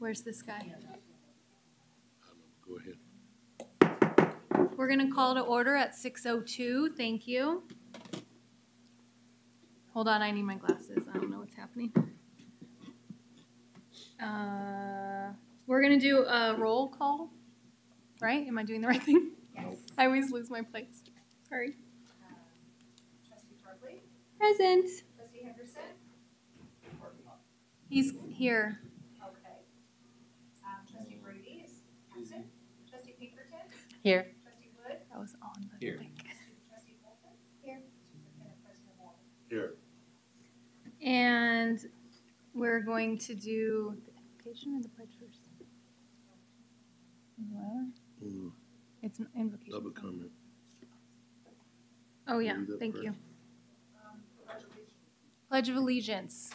Where's this guy? Go ahead. We're going to call to order at 6:02. Thank you. Hold on, I need my glasses. I don't know what's happening. We're going to do a roll call, right? Am I doing the right thing? Yes. I always lose my place. Sorry. Trustee Tarpley? Present. Trustee Henderson? He's here. Okay. Trustee Brady is absent. Trustee Pinkerton? Here. Trustee Wood? That was on the Here. thing. Trustee Bolton? Here. Superintendent President Walden? Here. And we're going to do the invocation or the pledge first? What? It's an invocation. Double comment. Oh, yeah. Read that Thank first. you. Pledge of Allegiance.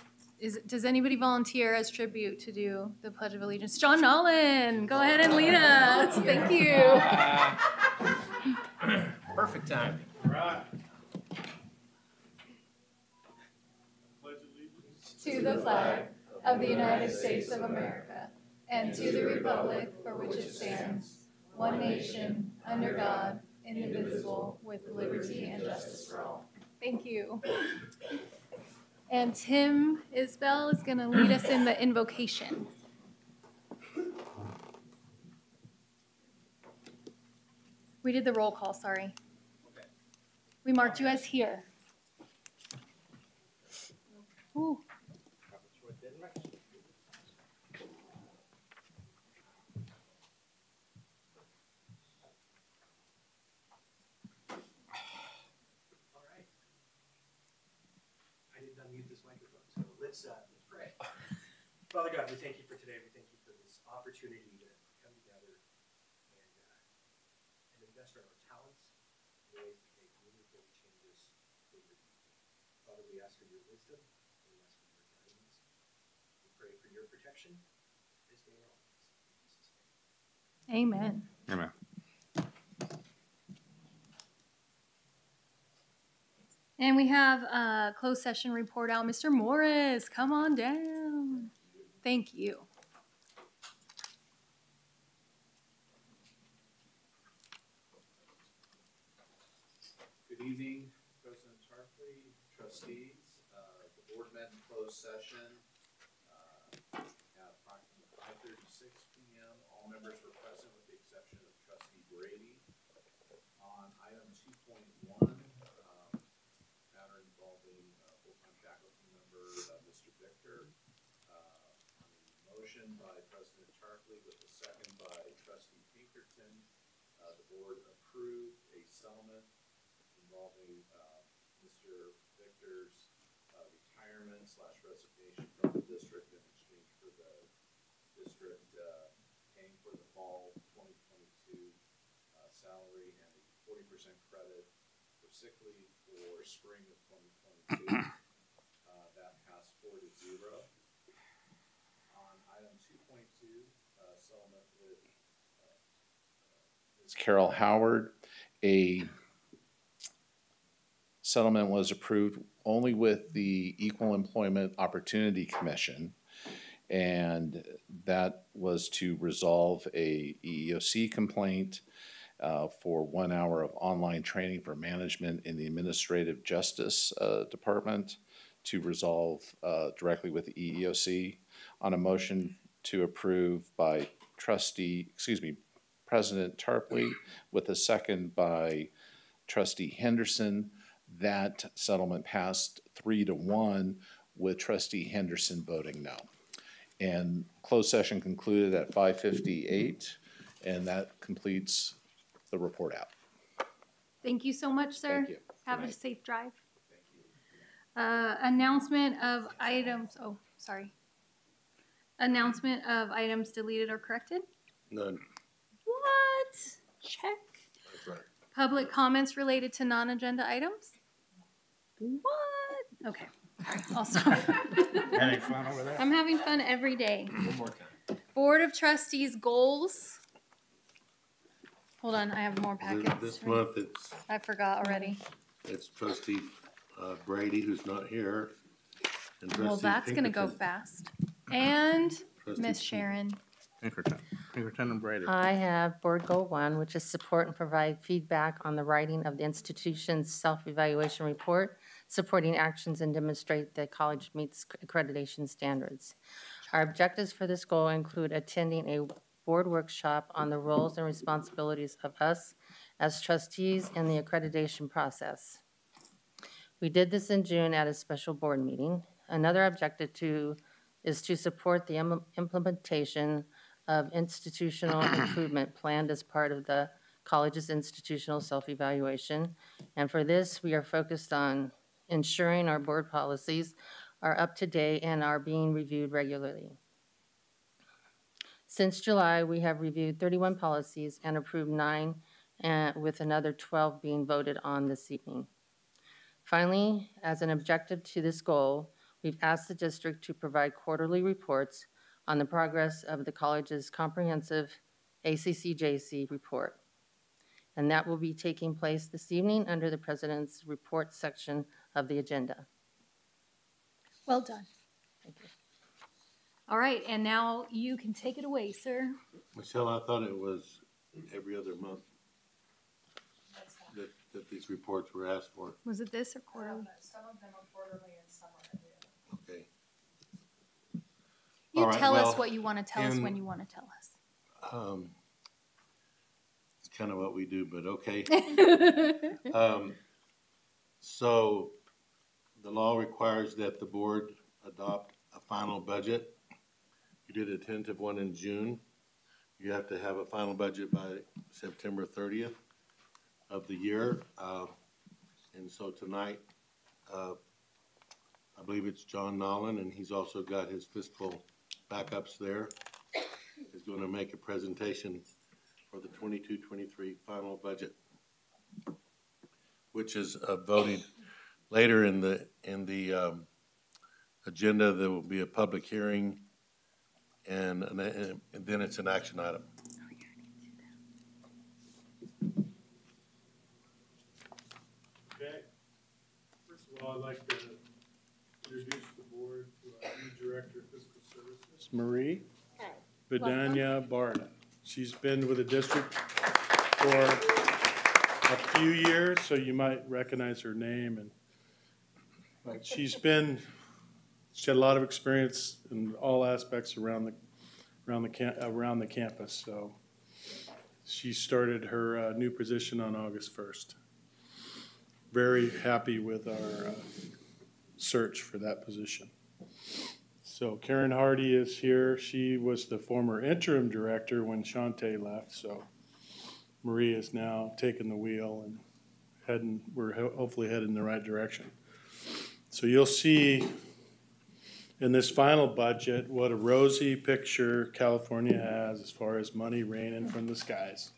Does anybody volunteer as tribute to do the Pledge of Allegiance? John Nolan, go ahead and lead us. Thank you. Perfect timing. Right. To the flag of the United States of America and to the republic for which it stands, one nation, under God, indivisible, with liberty and justice for all. Thank you. And Tim Isbell is going to lead us in the invocation. We did the roll call, sorry. We marked you as here. Ooh. Unmute this microphone. So let's pray. Father God, we thank you for today. We thank you for this opportunity to come together and invest our talents in ways that make meaningful changes for your people. Father, we ask for your wisdom. We ask for your guidance. We pray for your protection this day and always. In Jesus' name. Amen. Amen. And we have a closed session report out. Mr. Morris, come on down. Thank you. Good evening, President Tarpley, trustees. The board met in closed session at approximately 5:36 p.m. All members were present with the exception of Trustee Brady. On item 2.1, matter involving full-time faculty member Mr. Victor. On a motion by President Tarpley with a second by Trustee Pinkerton, the board approved a settlement involving Mr. Victor's retirement / resignation from the district in exchange for the district paying for the fall 2022 salary and a 40% credit for sick leave for spring of 2022. That passed 4-0. On item 2.2, settlement with Ms. Carol Howard, a settlement was approved only with the Equal Employment Opportunity Commission, and that was to resolve a EEOC complaint for 1 hour of online training for management in the Administrative Justice Department to resolve directly with the EEOC. On a motion to approve by President Tarpley with a second by Trustee Henderson, that settlement passed 3-1 with Trustee Henderson voting no. And closed session concluded at 5:58, and that completes the report out. Thank you so much, sir. Thank you. Have a safe drive. Thank you. Announcement of items. Oh, sorry. Announcement of items deleted or corrected. None. What? Check. That's right. Public comments related to non-agenda items. What? Okay. Sorry. I'll stop. Having fun over there? I'm having fun every day. One more time. Board of Trustees goals. Hold on, I have more packets. This month I forgot already. it's Trustee Brady who's not here. And Well, Trustee that's going to go Pinkerton. fast. And Trustee Miss Sharon. Pinkerton and Brady. I have Board Goal 1, which is support and provide feedback on the writing of the institution's self-evaluation report, supporting actions and demonstrate that college meets accreditation standards. Our objectives for this goal include attending a board workshop on the roles and responsibilities of us as trustees in the accreditation process. We did this in June at a special board meeting. Another objective is to support the implementation of institutional improvement planned as part of the college's institutional self-evaluation. And for this, we are focused on ensuring our board policies are up to date and are being reviewed regularly. Since July, we have reviewed 31 policies and approved 9, with another 12 being voted on this evening. Finally, as an objective to this goal, we've asked the district to provide quarterly reports on the progress of the college's comprehensive ACCJC report. And that will be taking place this evening under the President's report section of the agenda. Well done. Thank you. All right, and now you can take it away, sir. Michelle, I thought it was every other month that these reports were asked for. Was it this or quarterly? Some of them are quarterly and some are every other. Okay. You All right, tell us well, what you want to tell us when you want to tell us. It's kind of what we do, but okay. So the law requires that the board adopt a final budget. You did a tentative one in June. You have to have a final budget by September 30th of the year. And so tonight, I believe it's John Nolan, and he's also got his fiscal backups there, is going to make a presentation for the 22-23 final budget, which is voted later in the agenda. There will be a public hearing, and then it's an action item. Okay. First of all, I'd like to introduce the board to our new Director of Fiscal Services, Marie Vidania Barda. She's been with the district for a few years, so you might recognize her name. But she had a lot of experience in all aspects around the campus. So she started her new position on August 1st. Very happy with our search for that position. So Karen Hardy is here. She was the former interim director when Shante left. So Marie is now taking the wheel and we're hopefully heading in the right direction. So you'll see in this final budget what a rosy picture California has as far as money raining from the skies.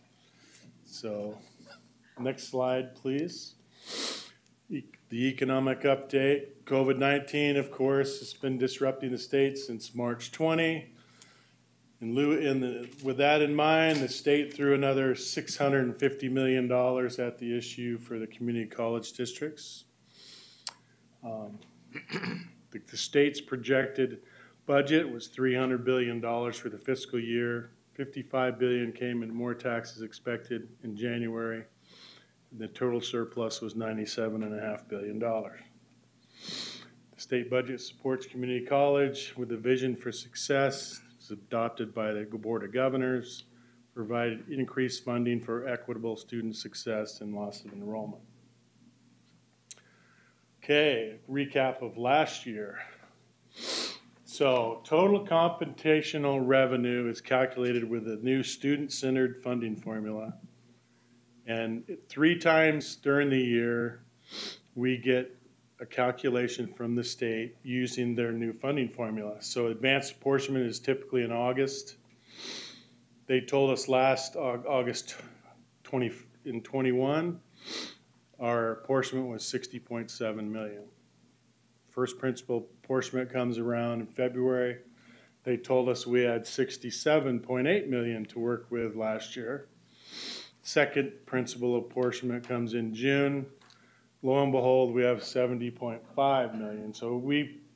So next slide, please. The economic update. COVID-19, of course, has been disrupting the state since March 20. With that in mind, the state threw another $650 million at the issue for the community college districts. The state's projected budget was $300 billion for the fiscal year. $55 billion came in more taxes expected in January. The total surplus was $97.5 billion. The state budget supports community college with a vision for success. It's adopted by the Board of Governors, provided increased funding for equitable student success and loss of enrollment. Okay, recap of last year. So total computational revenue is calculated with a new student-centered funding formula. And 3 times during the year, we get a calculation from the state using their new funding formula. So advanced apportionment is typically in August. They told us last August 21, our apportionment was $60.7 million. First principal apportionment comes around in February. They told us we had $67.8 million to work with last year. Second principal apportionment comes in June. Lo and behold, we have $70.5 million. So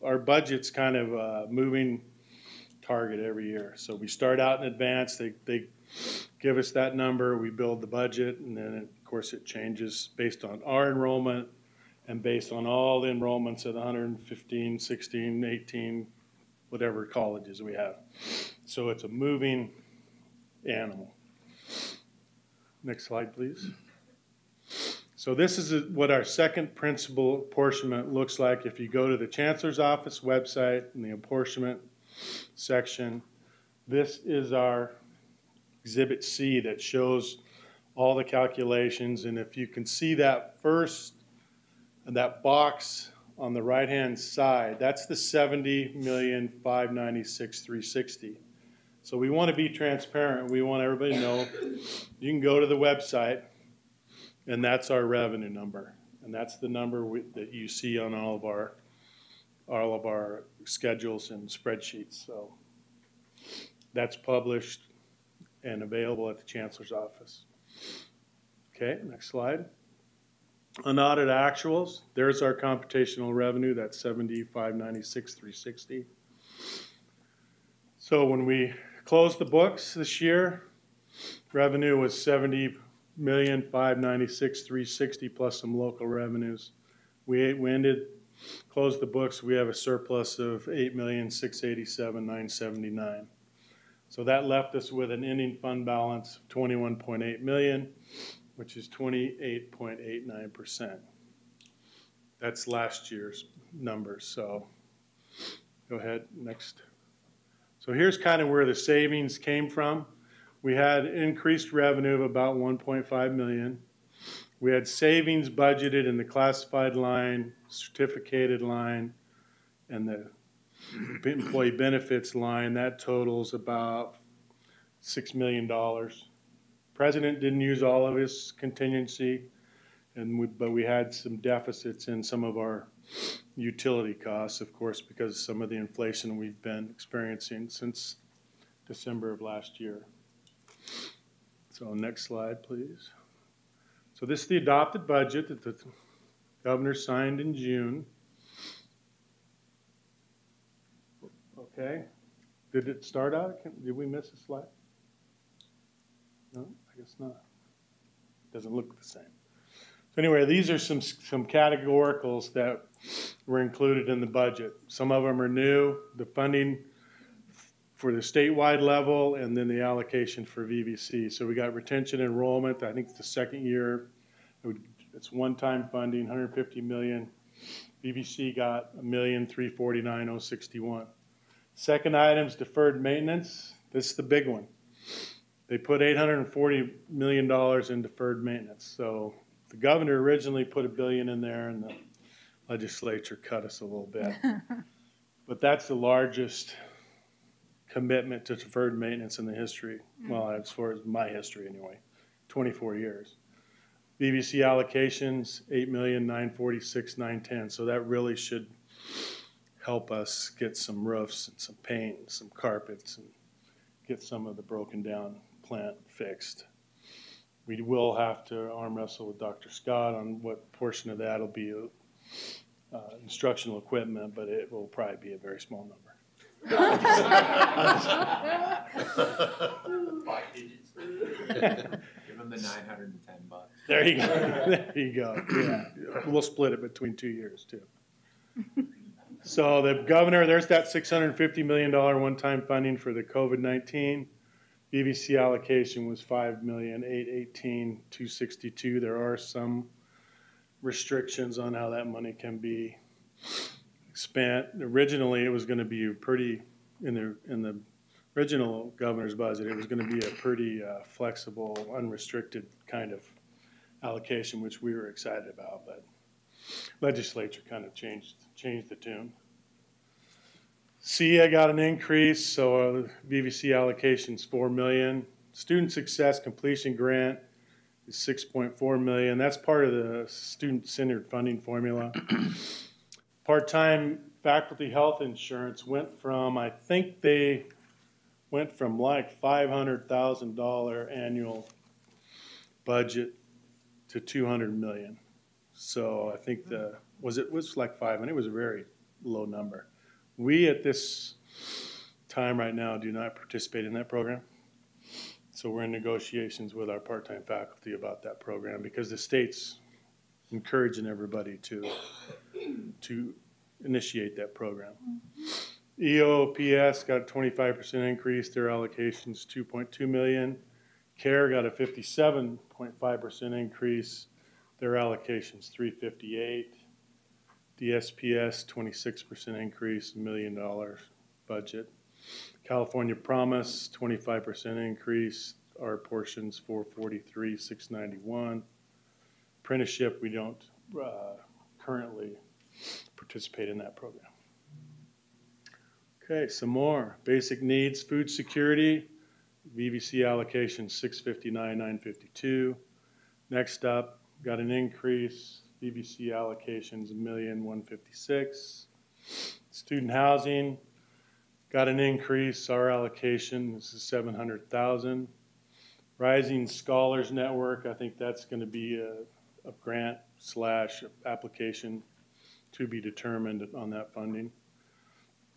our budget's kind of moving target every year. So we start out in advance, they give us that number, we build the budget, and then of course it changes based on our enrollment and based on all the enrollments at 115, 16, 18, whatever colleges we have. So it's a moving animal. Next slide, please. So this is what our second principal apportionment looks like. If you go to the Chancellor's Office website in the apportionment section, this is our Exhibit C that shows all the calculations. And if you can see that first, that box on the right-hand side, that's the $70,596,360. So we want to be transparent. We want everybody to know. You can go to the website, and that's our revenue number, and that's the number that you see on all of our schedules and spreadsheets. So that's published and available at the Chancellor's Office. Okay, next slide. Unaudited actuals. There's our computational revenue. That's $75,963,60. So when we closed the books this year, revenue was $70,596,360 plus some local revenues. We closed the books, we have a surplus of $8,687,979. So that left us with an ending fund balance of $21.8 million, which is 28.89%. That's last year's numbers. So go ahead, next. So here's kind of where the savings came from. We had increased revenue of about $1.5 million. We had savings budgeted in the classified line, certificated line, and the employee benefits line. That totals about $6 million. President didn't use all of his contingency, but we had some deficits in some of our utility costs, of course, because of some of the inflation we've been experiencing since December of last year. So next slide, please. So this is the adopted budget that the governor signed in June. Okay. Did it start out? Did we miss a slide? No, I guess not. Doesn't look the same. So anyway, these are some categoricals that were included in the budget. Some of them are new. The funding for the statewide level, and then the allocation for VVC. So we got retention enrollment. I think it's the second year. It's one-time funding, $150 million. VVC got $1,349,061. Second item is deferred maintenance. This is the big one. They put $840 million in deferred maintenance. So the governor originally put $1 billion in there, and the legislature cut us a little bit. But that's the largest commitment to deferred maintenance in the history. Well, as far as my history anyway, 24 years. VVC allocations, $8,946,910. So that really should help us get some roofs and some paint and some carpets and get some of the broken down plant fixed. We will have to arm wrestle with Dr. Scott on what portion of that will be instructional equipment, but it will probably be a very small number. 5 digits. Give them the $910. There you go. There you go. Yeah. We'll split it between 2 years too. So the governor, there's that $650 million one-time funding for the COVID-19. VVC allocation was $5,818,262. There are some restrictions on how that money can be spent. Originally, it was going to be pretty, in the original governor's budget, it was going to be a pretty flexible, unrestricted kind of allocation, which we were excited about, but legislature kind of changed the tune. CA got an increase, so VVC allocation's $4 million. Student Success Completion Grant is $6.4 million. That's part of the student-centered funding formula. Part-time faculty health insurance went from, I think they went from like $500,000 annual budget to $200 million. So I think it was like 500. It was a very low number. We at this time right now do not participate in that program. So we're in negotiations with our part-time faculty about that program because the state's encouraging everybody to initiate that program. EOPS got a 25% increase. Their allocation's $2.2 million. CARE got a 57.5% increase. Their allocation's $358. DSPS 26% increase, $1 million budget. California Promise 25% increase. Our portion's $443, $691. Apprenticeship, we don't currently participate in that program. Okay, some more. Basic needs, food security, VVC allocation 659, 952. Next up, got an increase, VVC allocations 1,156. Student housing, got an increase, our allocation, this is 700,000. Rising Scholars Network, I think that's going to be a grant / application to be determined on that funding.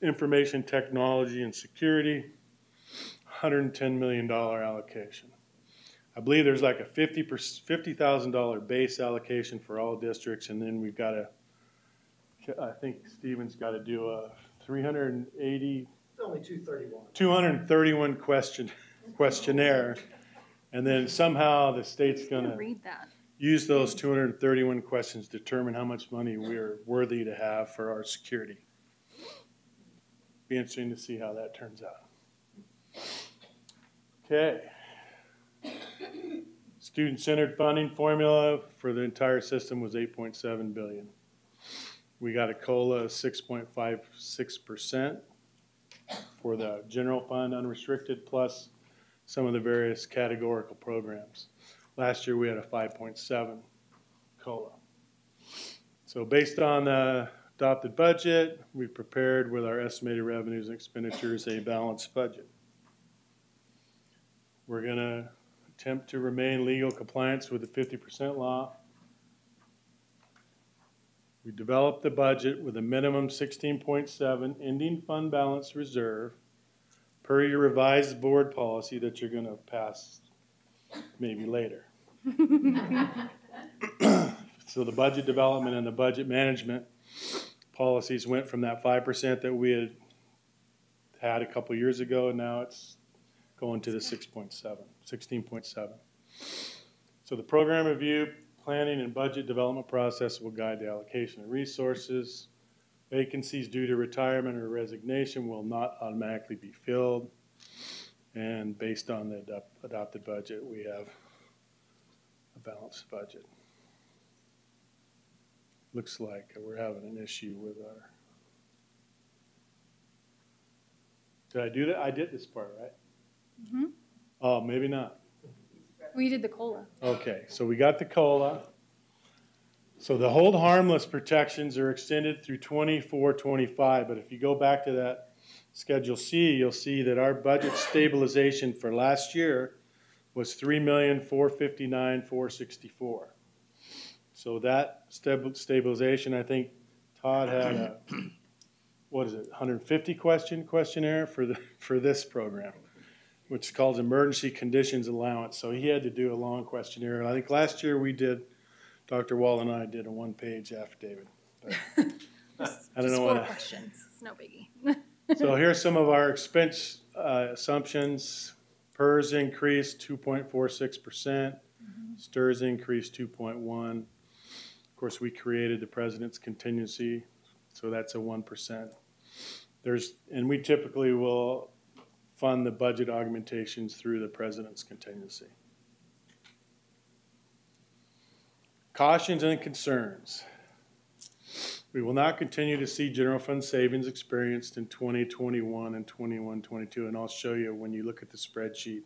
Information technology and security, $110 million allocation. I believe there's like a $50,000 base allocation for all districts, and then we've got I think Stephen's got to do a 380. It's only 231. 231 questionnaire, and then somehow the state's going to Read that. use those 231 questions to determine how much money we're worthy to have for our security. Be interesting to see how that turns out. Okay. Student-centered funding formula for the entire system was $8.7 billion. We got a COLA of 6.56% for the general fund unrestricted plus some of the various categorical programs. Last year we had a 5.7 COLA. So based on the adopted budget, we prepared with our estimated revenues and expenditures a balanced budget. We're going to attempt to remain legal compliance with the 50% law. We developed the budget with a minimum 16.7 ending fund balance reserve per your revised board policy that you're going to pass maybe later. So the budget development and the budget management policies went from that 5% that we had a couple years ago, and now it's going to the 16.7. So the program review, planning, and budget development process will guide the allocation of resources. Vacancies due to retirement or resignation will not automatically be filled. And based on the adopted budget, we have a balanced budget. Looks like we're having an issue with our... Did I do that? I did this part, right? Mm-hmm. Oh, maybe not. We did the COLA. Okay, so we got the COLA. So the hold harmless protections are extended through 24-25, but if you go back to that Schedule C, you'll see that our budget stabilization for last year was $3,459,464. So that stabilization, I think Todd had a, what is it, 150 questionnaire for this program, which is called Emergency Conditions Allowance. So he had to do a long questionnaire. And I think last year we did, Dr. Wall and I did a one-page affidavit. I don't know what. 4 questions. It's no biggie. So here's some of our expense assumptions. PERS increased 2.46%. STIRS increased 2.1%. Of course, we created the president's contingency, so that's a 1%. And we typically will fund the budget augmentations through the president's contingency. Cautions and concerns. We will not continue to see general fund savings experienced in 2021 and 21-22, and I'll show you when you look at the spreadsheet.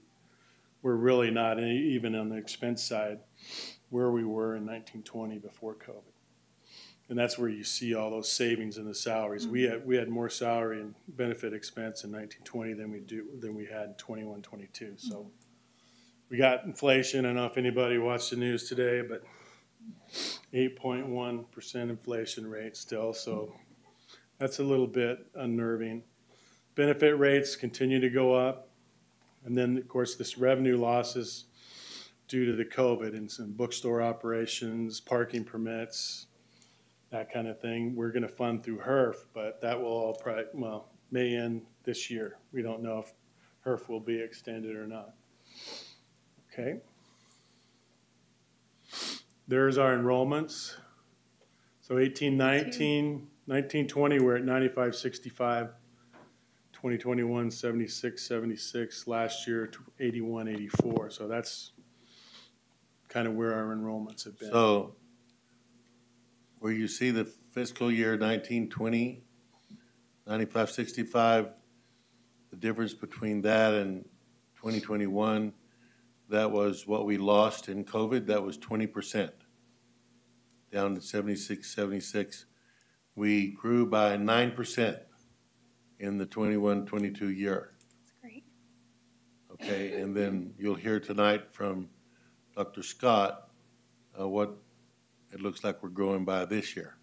We're really not even on the expense side where we were in 1920 before COVID. And that's where you see all those savings in the salaries. Mm-hmm. We had more salary and benefit expense in 1920 than we had in 21-22. So we got inflation. I don't know if anybody watched the news today, but 8.1% inflation rate still. So that's a little bit unnerving. benefit rates continue to go up. And then, of course, this revenue losses due to the COVID and some bookstore operations, parking permits, that kind of thing. We're going to fund through HERF, but that will all probably, well, may end this year. We don't know if HERF will be extended or not. Okay. There's our enrollments. So 18-19, 19-20, we're at 95-65. 2021, 76-76. Last year, 81-84. So that's kind of where our enrollments have been. So where you see the fiscal year 19-20, 95-65, the difference between that and 2021, that was what we lost in COVID. That was 20%, down to 76-76. We grew by 9% in the 21-22 year. That's great. Okay, and then you'll hear tonight from Dr. Scott what it looks like we're growing by this year.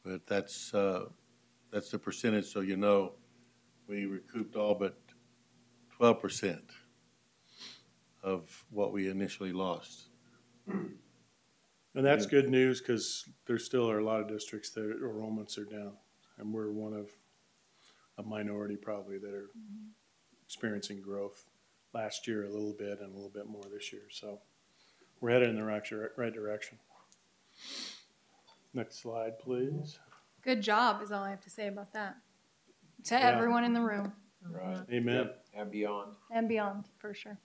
But that's the percentage, so you know we recouped all but 12% of what we initially lost. And that's good news because there still are a lot of districts that enrollments are down. And we're one of a minority probably that are experiencing growth. Last year a little bit and a little bit more this year. So we're headed in the right direction. Next slide, please. Good job is all I have to say about that. To everyone in the room Right. Amen. And beyond. and beyond, for sure.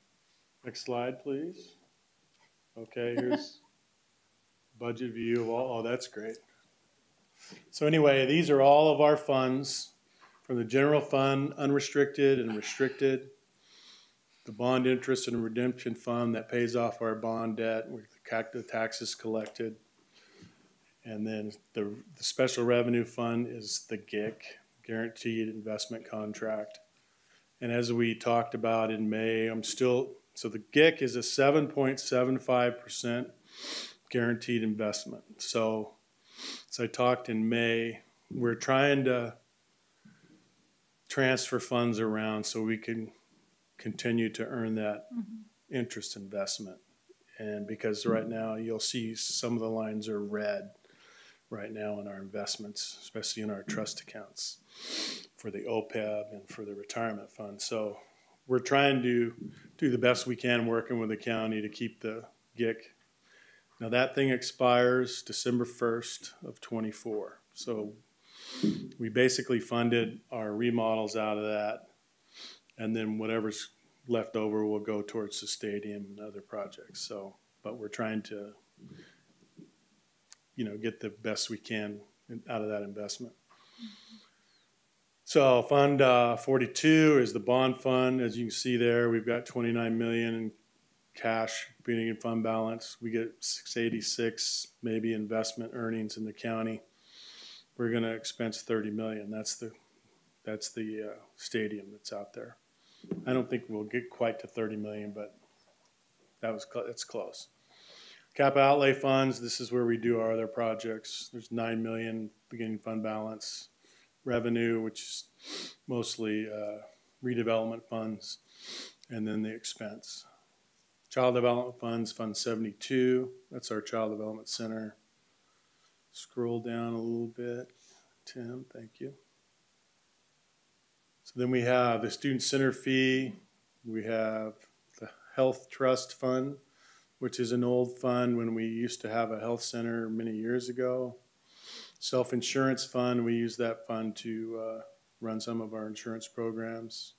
Next slide, please. Okay, here's budget view of all. Oh, that's great. So anyway, these are all of our funds from the general fund, unrestricted and restricted, the bond interest and redemption fund that pays off our bond debt with the taxes collected. And then the special revenue fund is the GIC, Guaranteed Investment Contract. And as we talked about in May, so the GIC is a 7.75% guaranteed investment. So as I talked in May, we're trying to transfer funds around so we can continue to earn that interest investment. And because right now you'll see some of the lines are red right now in our investments, especially in our trust accounts for the OPEB and for the retirement fund. So we're trying to do the best we can working with the county to keep the GIC. Now that thing expires December 1st of 24. So we basically funded our remodels out of that, and then whatever's left over will go towards the stadium and other projects. So, but we're trying to, get the best we can out of that investment. So Fund 42 is the bond fund. As you can see there, we've got $29 million in cash being in fund balance. We get $686 maybe investment earnings in the county. We're going to expense $30 million. That's the stadium that's out there. I don't think we'll get quite to $30 million, but that's close. Capital outlay funds, this is where we do our other projects. There's $9 million beginning fund balance. Revenue, which is mostly redevelopment funds, and then the expense. Child development funds, Fund 72, that's our child development center. Scroll down a little bit, Tim, thank you. So then we have the student center fee, we have the health trust fund, which is an old fund when we used to have a health center many years ago. Self-insurance fund, we use that fund to run some of our insurance programs.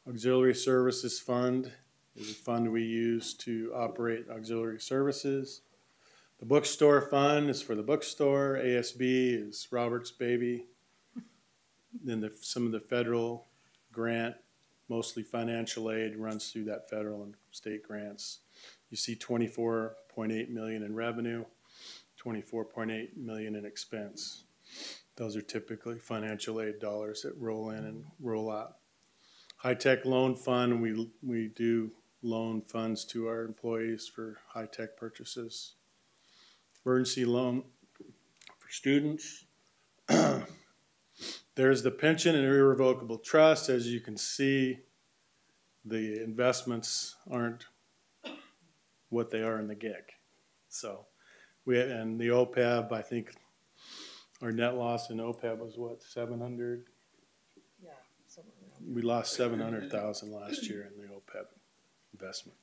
Auxiliary services fund is a fund we use to operate auxiliary services. The bookstore fund is for the bookstore. ASB is Robert's baby. Then some of the federal grant, mostly financial aid, runs through that federal and state grants. You see $24.8 million in revenue, $24.8 million in expense. Those are typically financial aid dollars that roll in and roll out. High-tech loan fund, we do loan funds to our employees for high-tech purchases. Emergency loan for students. There's the pension and irrevocable trust. As you can see, the investments aren't what they are in the GIC. So and the OPEB, I think our net loss in OPEB was what, 700? Yeah, somewhere around. We lost 700,000 last year in the OPEB investment,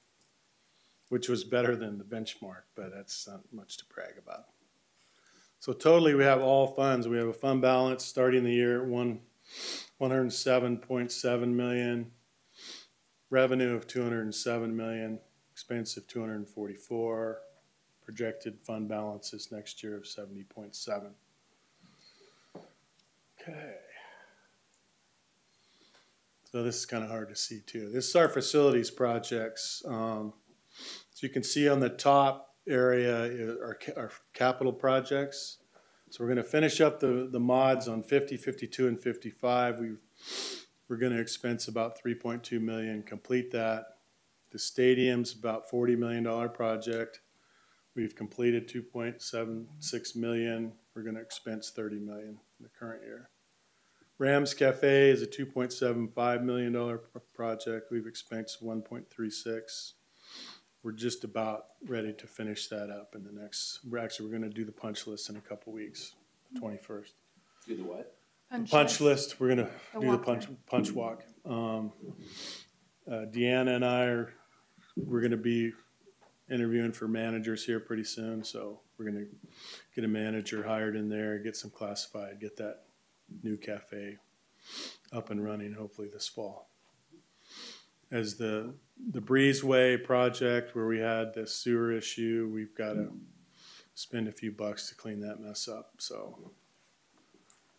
which was better than the benchmark, but that's not much to brag about. So totally, we have all funds. We have a fund balance starting the year at 107.7 million, revenue of 207 million, expense of 244, projected fund balances next year of 70.7. Okay. So this is kind of hard to see too. This is our facilities projects. So you can see on the top area are our capital projects. So we're going to finish up the mods on 50, 52, and 55. We're going to expense about 3.2 million, complete that. The stadium's about $40 million project. We've completed 2.76 million. We're going to expense 30 million in the current year. Rams Cafe is a $2.75 million project. We've expensed 1.36. We're just about ready to finish that up in the next. We're going to do the punch list in a couple weeks, the 21st. Do the what? Punch list. We're going to do the walkthrough. punch walk. Deanna and we're going to be interviewing for managers here pretty soon, so we're going to get a manager hired in there, get some classified, get that new cafe up and running hopefully this fall. As the Breezeway project where we had the sewer issue, we've got to spend a few bucks to clean that mess up, so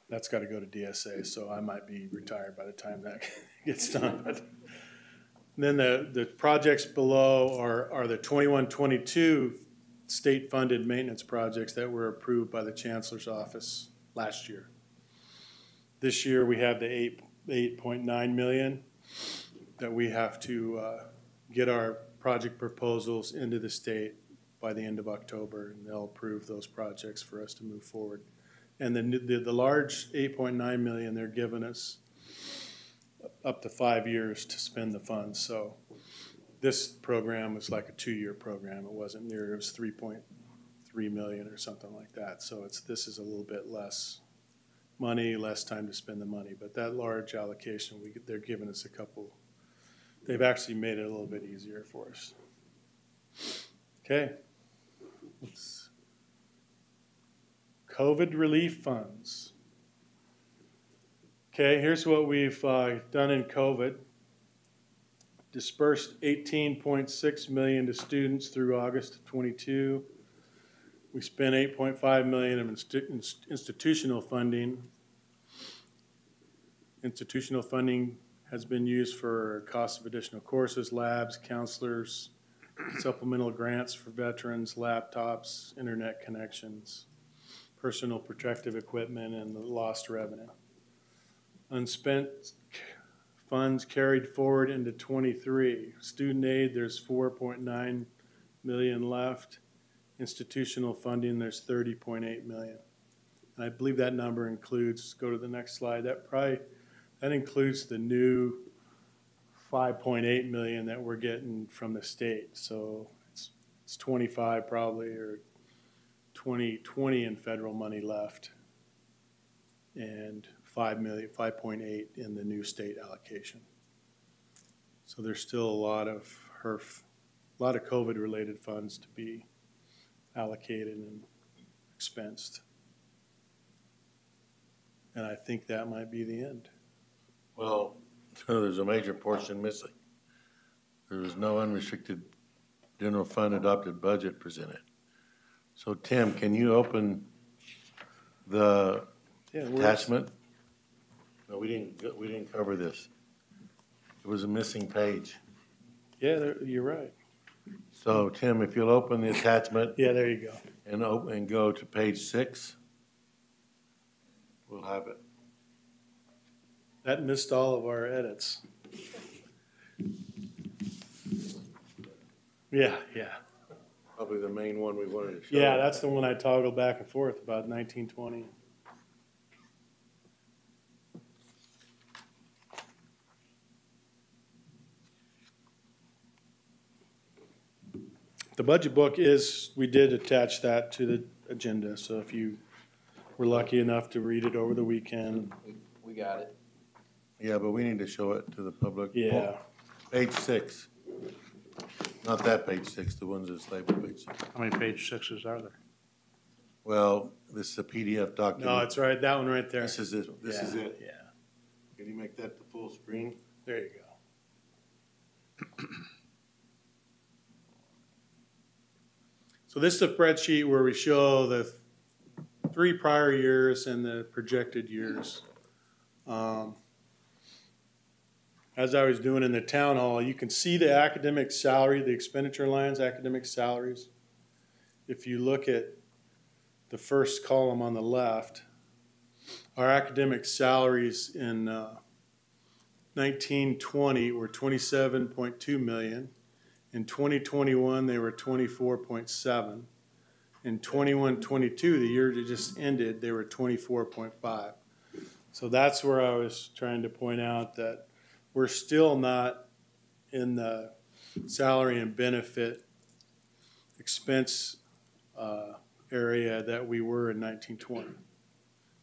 that's got to go to DSA, so I might be retired by the time that gets done. But then the projects below are the 21-22 state-funded maintenance projects that were approved by the Chancellor's office last year. This year we have the 8.9 million that we have to get our project proposals into the state by the end of October, and they'll approve those projects for us to move forward. And then the large 8.9 million, they're giving us up to 5 years to spend the funds. So this program was like a 2-year program. It wasn't near, it was 3.3 million or something like that. So this is a little bit less money, less time to spend the money. But that large allocation, they're giving us a couple. They've actually made it a little bit easier for us. Okay. COVID relief funds. Okay, here's what we've done in COVID. Dispersed 18.6 million to students through August of 22. We spent 8.5 million of institutional funding. Institutional funding has been used for cost of additional courses, labs, counselors, supplemental grants for veterans, laptops, internet connections, personal protective equipment, and the lost revenue. Unspent funds carried forward into 23. Student aid, there's 4.9 million left. Institutional funding, there's 30.8 million. And I believe that number includes, go to the next slide, that includes the new 5.8 million that we're getting from the state. So it's 25 probably, or 20 in federal money left, and 5.8 in the new state allocation. So there's still a lot of COVID-related funds to be allocated and expensed. And I think that might be the end. Well, there's a major portion missing. There is no unrestricted general fund adopted budget presented. So Tim, can you open the attachment? No, we didn't cover this. It was a missing page. Yeah, you're right. So Tim, if you'll open the attachment. Yeah, there you go. And go to page 6, we'll have it. That missed all of our edits. Yeah. Probably the main one we wanted to show. Yeah, that's the one I toggled back and forth about 1920. The budget book we did attach that to the agenda, so if you were lucky enough to read it over the weekend. We got it. Yeah, but we need to show it to the public. Yeah. Page 6. Not that page 6, the ones that's labeled page 6. How many page sixes are there? Well, this is a PDF document. No, it's right, that one right there. This is it. This is it. Yeah, Can you make that the full screen? there you go. So this is a spreadsheet where we show the 3 prior years and the projected years. As I was doing in the town hall, you can see the academic salary, the expenditure lines, academic salaries. If you look at the first column on the left, our academic salaries in 1920 were 27.2 million. In 2021, they were 24.7. In 21-22, the year that just ended, they were 24.5. So that's where I was trying to point out that we're still not in the salary and benefit expense area that we were in 1920.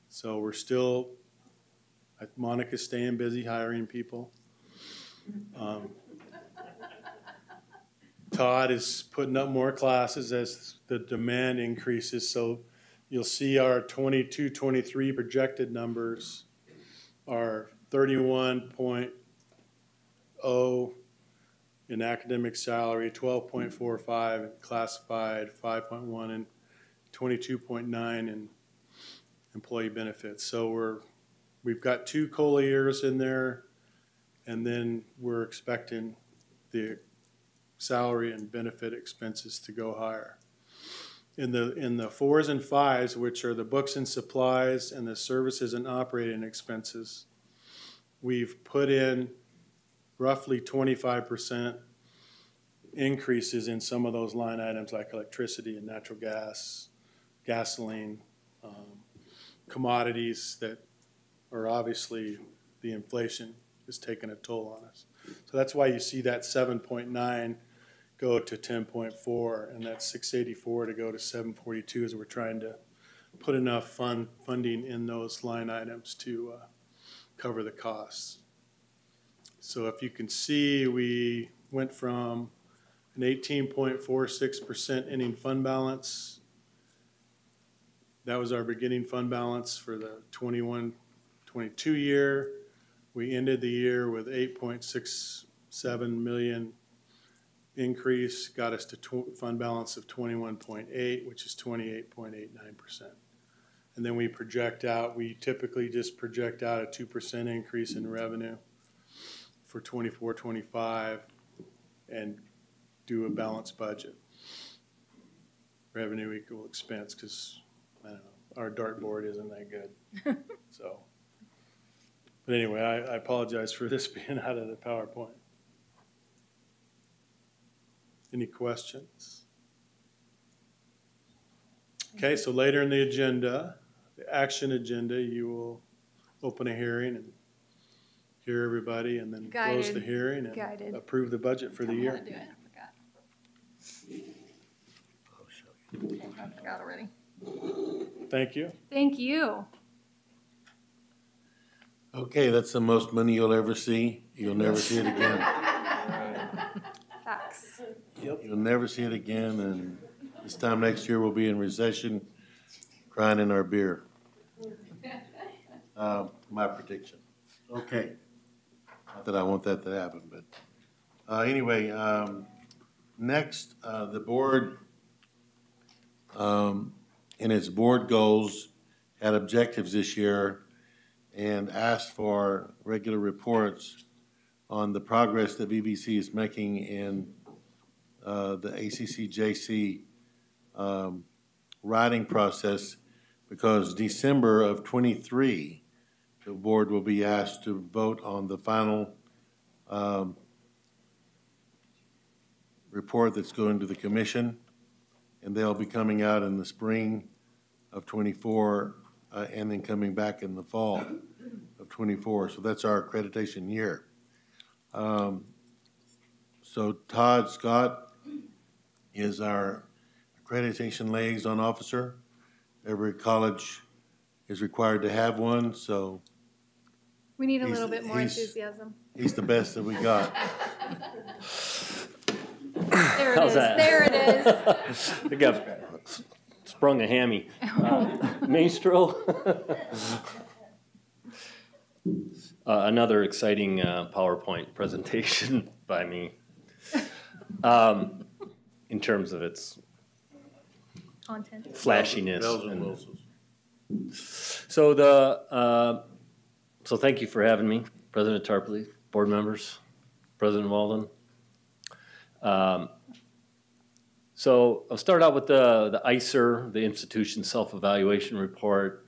So we're still, Monica's staying busy hiring people. Todd is putting up more classes as the demand increases. So you'll see our 22-23 projected numbers are 31.0 in academic salary, 12.45 in classified, 5.1 and 22.9 in employee benefits. So we've got 2 COLA years in there, and then we're expecting the salary and benefit expenses to go higher. In the 4s and 5s, which are the books and supplies and the services and operating expenses, we've put in roughly 25% increases in some of those line items like electricity and natural gas, gasoline, commodities that are obviously the inflation is taking a toll on us. So that's why you see that 7.9 go to 10.4 and that 684 to go to 742 as we're trying to put enough funding in those line items to cover the costs. So if you can see, we went from an 18.46% ending fund balance. That was our beginning fund balance for the 21-22 year. We ended the year with 8.67 million increase, got us to fund balance of 21.8, which is 28.89%. And then we project out, we typically just project out a 2% increase in revenue for 24-25 and do a balanced budget. Revenue equal expense, because I don't know, our dartboard isn't that good. So, but anyway, I apologize for this being out of the PowerPoint. Any questions? Okay, so later in the agenda, the action agenda, you will open a hearing and hear everybody and then close the hearing and approve the budget for the year. Do it. I forgot. Okay, I forgot already. Thank you. Thank you. Okay, that's the most money you'll ever see. You'll never see it again. Facts. You'll never see it again, and this time next year we'll be in recession, crying in our beer. My prediction. Okay. Not that I want that to happen, but anyway, next, the board, in its board goals, had objectives this year and asked for regular reports on the progress that VVC is making in the ACCJC writing process, because December of 23, the board will be asked to vote on the final report that's going to the commission, and they'll be coming out in the spring of 24 and then coming back in the fall of 24. So that's our accreditation year. So Todd, Scott, is our accreditation liaison officer. Every college is required to have one, so We need a He's- little bit more he's- enthusiasm. he's the best that we got. There it How's is, that? there it is. I got sprung a hammy. Minstrel. Another exciting PowerPoint presentation by me. In terms of its Content. flashiness. Bells and and- whistles. So thank you for having me, President Tarpley, board members, President Walden. So I'll start out with the ICER, the Institution Self-Evaluation Report.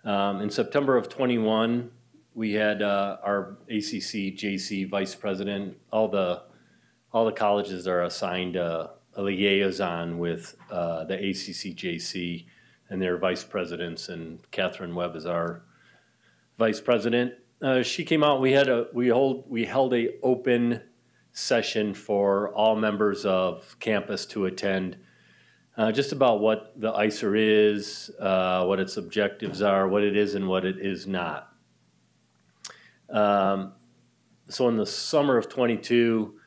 In September of 21, we had our ACC JC Vice President. All the colleges are assigned a liaison with the ACC JC and their vice presidents, and Catherine Webb is our vice president. She came out. We held a open session for all members of campus to attend, just about what the ICER is, what its objectives are, what it is and what it is not. So in the summer of 22,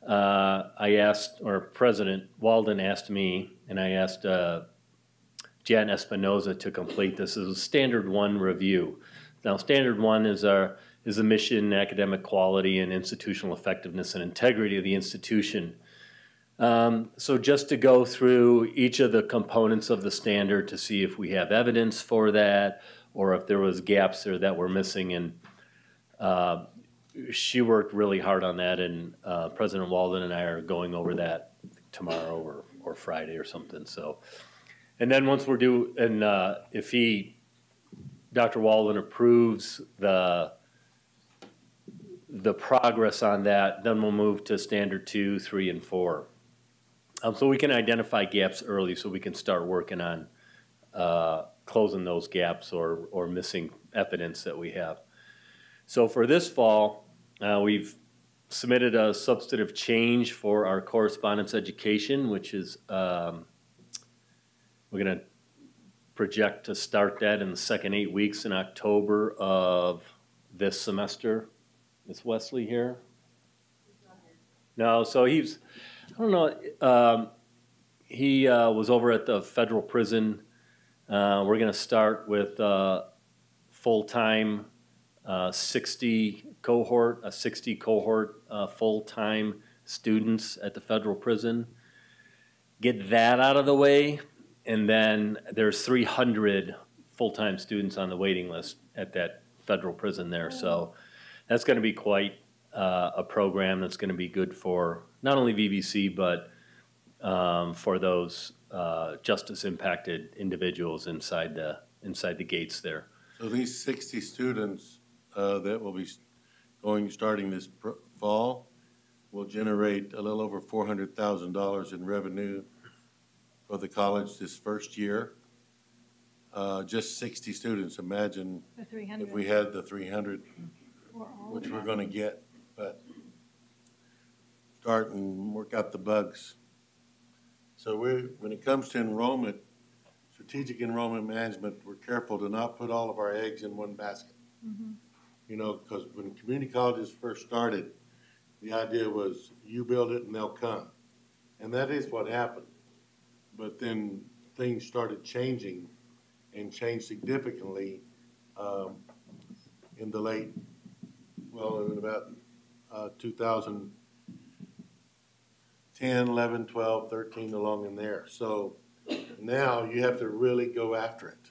I asked, or President Walden asked me, and I asked Jan Espinoza to complete this as a Standard 1 review. Now, Standard 1 is the mission, academic quality, and institutional effectiveness and integrity of the institution. So just to go through each of the components of the standard to see if we have evidence for that, or if there was gaps there that were missing. And she worked really hard on that, and President Walden and I are going over that tomorrow or Friday or something. So, and then once we're due, and if Dr. Walden approves the progress on that, then we'll move to Standard 2, 3, and 4. So we can identify gaps early, so we can start working on closing those gaps or missing evidence that we have. So for this fall, we've submitted a substantive change for our correspondence education, which is we're going to project to start that in the second 8 weeks in October of this semester. Is Wesley here? No, so I don't know, he was over at the federal prison. We're going to start with full-time 60 cohort full-time students at the federal prison. Get that out of the way, and then there's 300 full-time students on the waiting list at that federal prison there. So that's going to be quite a program that's going to be good for not only VVC, but for those justice-impacted individuals inside the gates there. So these 60 students that will be starting this fall will generate a little over $400,000 in revenue for the college this first year. Just 60 students. Imagine The 300. if we had the 300, which we're going to get, but start and work out the bugs. So when it comes to enrollment, strategic enrollment management, we're careful to not put all of our eggs in one basket. Mm-hmm. You know, because when community colleges first started, the idea was you build it and they'll come. And that is what happened. But then things started changing and changed significantly in the late, in about 2010, 11, 12, 13, along in there. So now you have to really go after it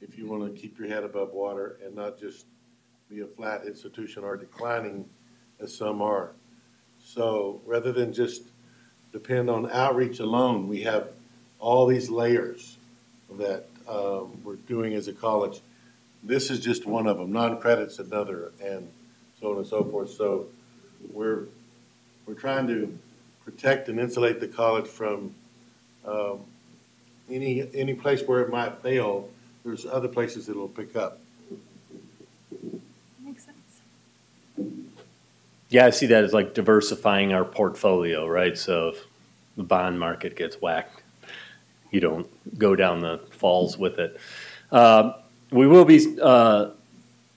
if you want to keep your head above water and not just be a flat institution or declining as some are. So rather than just depend on outreach alone, we have all these layers that we're doing as a college. This is just one of them. Non-credit's another, and so on and so forth. So we're trying to protect and insulate the college from any place where it might fail. There's other places it'll pick up. Makes sense. Yeah, I see that as like diversifying our portfolio, right? So the bond market gets whacked, you don't go down the falls with it. We will be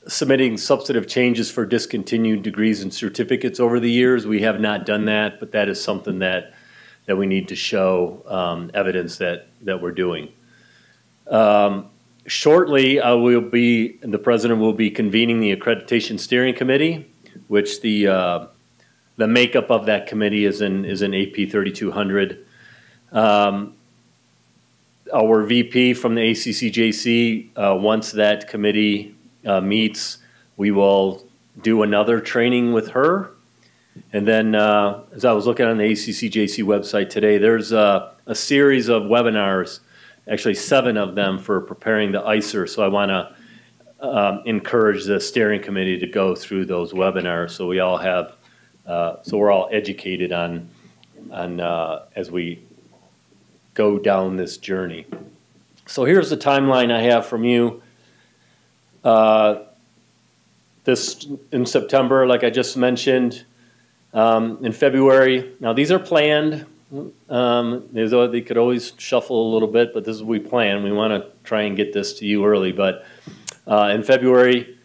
submitting substantive changes for discontinued degrees and certificates over the years. We have not done that, but that is something that we need to show evidence that we're doing. Shortly, the president will be convening the Accreditation Steering Committee, which the makeup of that committee is in AP 3200. Our VP from the ACCJC, once that committee meets, we will do another training with her. And then, as I was looking on the ACCJC website today, there's a series of webinars, actually 7 of them, for preparing the ICER. So I want to encourage the steering committee to go through those webinars, so we all have, so we're all educated on as we go down this journey. So here's the timeline I have from you. This in September, like I just mentioned. In February, now these are planned. They could always shuffle a little bit, but this is what we plan. We want to try and get this to you early. But in February,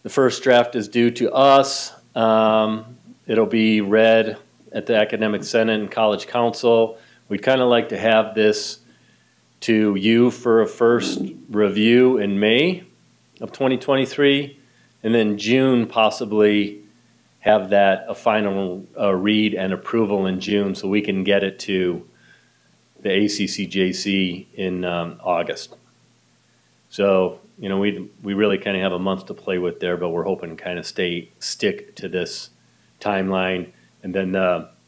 the first draft is due to us. It'll be read at the Academic Senate and College Council. We'd kind of like to have this to you for a first review in May of 2023, and then June possibly have that a final read and approval in June, so we can get it to the ACCJC in August. So, you know, we really kind of have a month to play with there, but we're hoping to kind of stick to this timeline, and then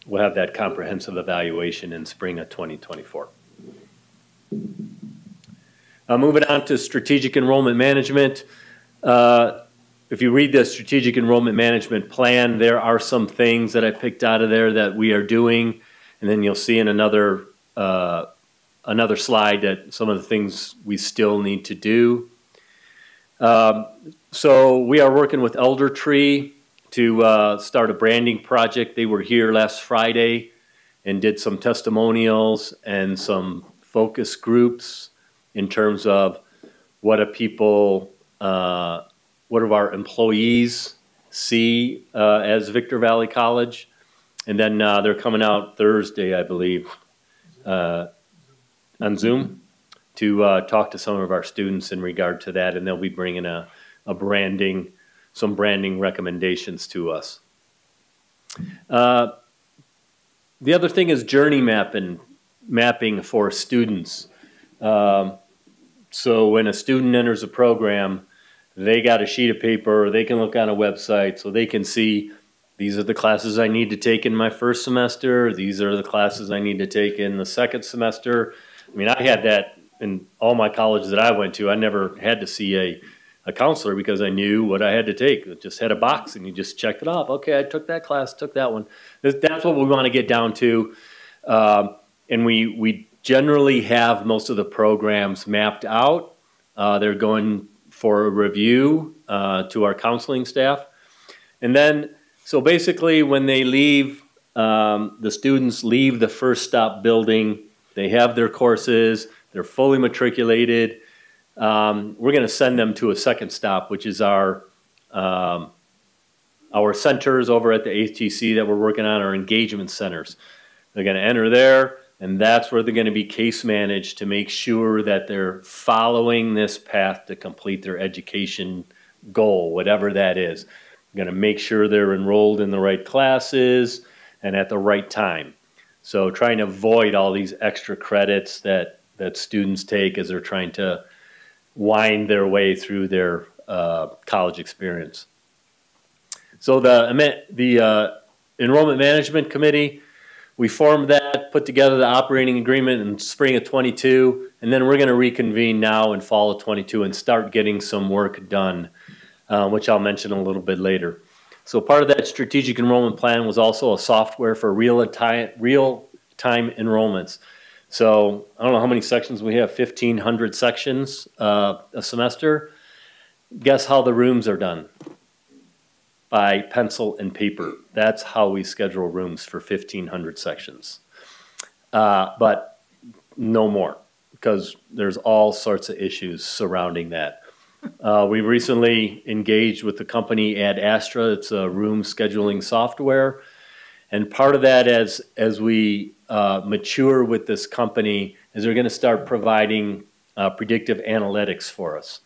we'll have that comprehensive evaluation in spring of 2024. Moving on to strategic enrollment management. If you read the strategic enrollment management plan, there are some things that I picked out of there that we are doing, and then you'll see in another slide that some of the things we still need to do. So we are working with Elder Tree to start a branding project. They were here last Friday and did some testimonials and some focus groups in terms of what do our employees see as Victor Valley College. And then they're coming out Thursday, I believe, on Zoom to talk to some of our students in regard to that, and they'll be bringing some branding recommendations to us. The other thing is journey mapping for students. So when a student enters a program, they got a sheet of paper, they can look on a website, so they can see these are the classes I need to take in my first semester, these are the classes I need to take in the second semester. I mean, I had that in all my colleges that I went to. I never had to see a counselor because I knew what I had to take. It just had a box and you just checked it off. Okay, I took that class, took that one. That's what we want to get down to. And we generally have most of the programs mapped out. They're going for a review to our counseling staff. And then, so basically when they leave, the students leave the First Stop building, they have their courses, they're fully matriculated. We're going to send them to a second stop, which is our centers over at the ATC that we're working on, our engagement centers. They're going to enter there, and that's where they're going to be case managed to make sure that they're following this path to complete their education goal, whatever that is. We're going to make sure they're enrolled in the right classes and at the right time. So trying to avoid all these extra credits that students take as they're trying to wind their way through their college experience. So the Enrollment Management Committee, we formed that, put together the operating agreement in spring of 22, and then we're going to reconvene now in fall of 22 and start getting some work done, which I'll mention a little bit later. So part of that strategic enrollment plan was also a software for real-time enrollments. So I don't know how many sections we have, 1,500 sections a semester. Guess how the rooms are done? By pencil and paper. That's how we schedule rooms for 1,500 sections. but no more, because there's all sorts of issues surrounding that. We recently engaged with the company Ad Astra. It's a room scheduling software. And part of that, as we mature with this company, is they're going to start providing predictive analytics for us.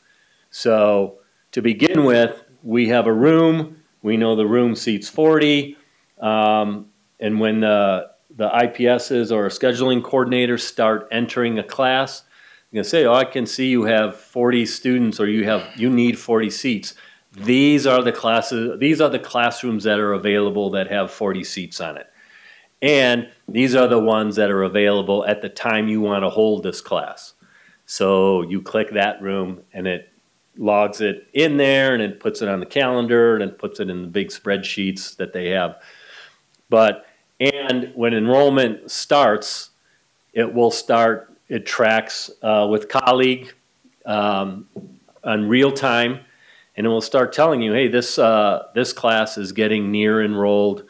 So to begin with, we have a room. We know the room seats 40. And when the IPSs or scheduling coordinators start entering a class, you're going to say, oh, I can see you have 40 students, or you need 40 seats. These are the classes, these are the classrooms that are available that have 40 seats on it. And these are the ones that are available at the time you want to hold this class. So you click that room and it logs it in there and it puts it on the calendar and it puts it in the big spreadsheets that they have. And when enrollment starts, it tracks with colleague on real time, and it will start telling you, hey, this class is getting near enrolled.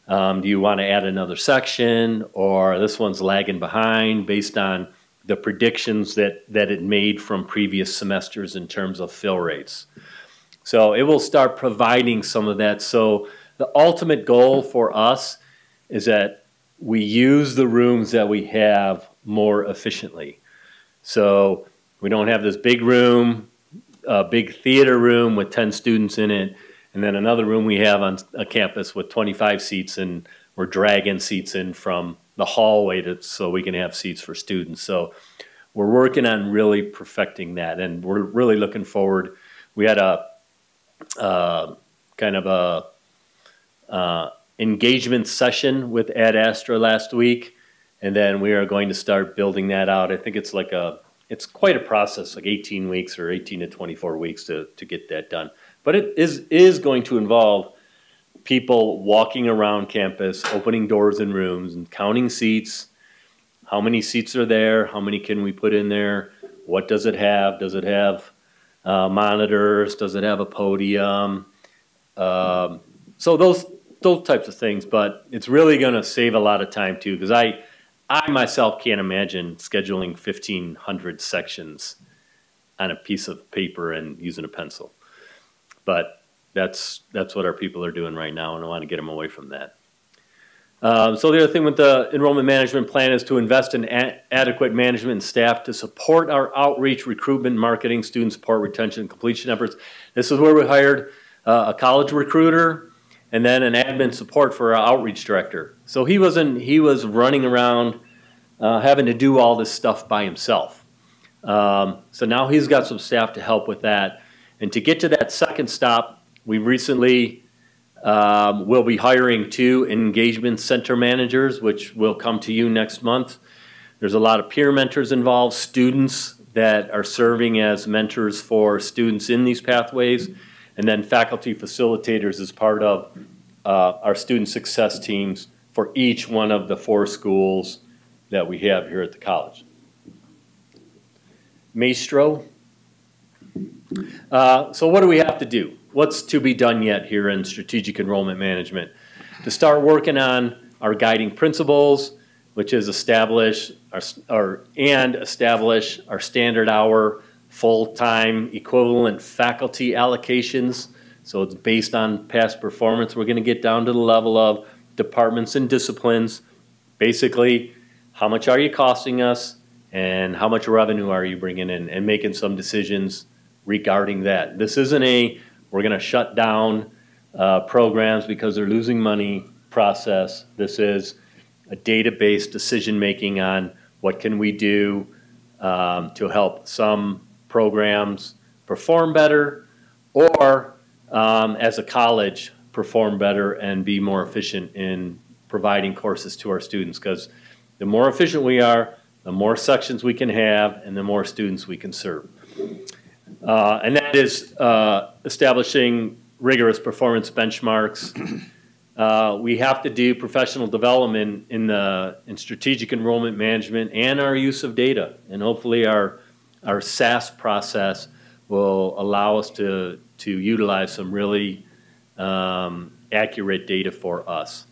Do you want to add another section, or this one's lagging behind, based on the predictions that it made from previous semesters in terms of fill rates. So it will start providing some of that. So the ultimate goal for us is that we use the rooms that we have more efficiently. So we don't have this big room, a big theater room with 10 students in it, and then another room we have on a campus with 25 seats, and we're dragging seats in from the hallway so we can have seats for students. So we're working on really perfecting that, and we're really looking forward. We had a kind of a engagement session with Ad Astra last week, and then we are going to start building that out. I think it's it's quite a process, like 18 weeks or 18 to 24 weeks to get that done. But it is going to involve people walking around campus, opening doors in rooms and counting seats. How many seats are there? How many can we put in there? What does it have? Does it have monitors? Does it have a podium? So those types of things, but it's really going to save a lot of time too, because I myself can't imagine scheduling 1,500 sections on a piece of paper and using a pencil. But that's what our people are doing right now, and I want to get them away from that. So the other thing with the enrollment management plan is to invest in adequate management and staff to support our outreach, recruitment, marketing, student support, retention, and completion efforts. This is where we hired a college recruiter and then an admin support for our outreach director. So he was running around having to do all this stuff by himself. So now he's got some staff to help with that. And to get to that second stop, we recently will be hiring 2 engagement center managers, which will come to you next month. There's a lot of peer mentors involved, students that are serving as mentors for students in these pathways, and then faculty facilitators as part of our student success teams for each one of the 4 schools that we have here at the college. Maestro. So what do we have to do? What's to be done yet here in strategic enrollment management? To start working on our guiding principles, which is establish our standard hour full-time equivalent faculty allocations. So it's based on past performance. We're going to get down to the level of departments and disciplines. Basically, how much are you costing us and how much revenue are you bringing in, and making some decisions regarding that. This isn't we're going to shut down programs because they're losing money process. This is a data-based decision-making on what can we do to help some programs perform better, or as a college perform better and be more efficient in providing courses to our students. Because the more efficient we are, the more sections we can have and the more students we can serve. And that is establishing rigorous performance benchmarks. We have to do professional development in strategic enrollment management and our use of data. And hopefully our SAS process will allow us to utilize some really accurate data for us.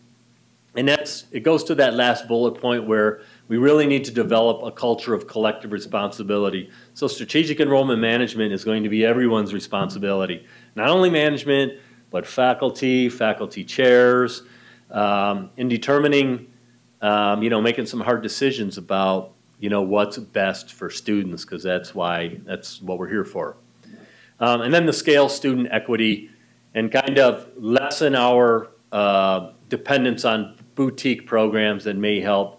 And it goes to that last bullet point where We really need to develop a culture of collective responsibility. So strategic enrollment management is going to be everyone's responsibility. Not only management, but faculty chairs, in determining, making some hard decisions about, what's best for students, because that's what we're here for. And then the scale student equity and kind of lessen our dependence on boutique programs that may help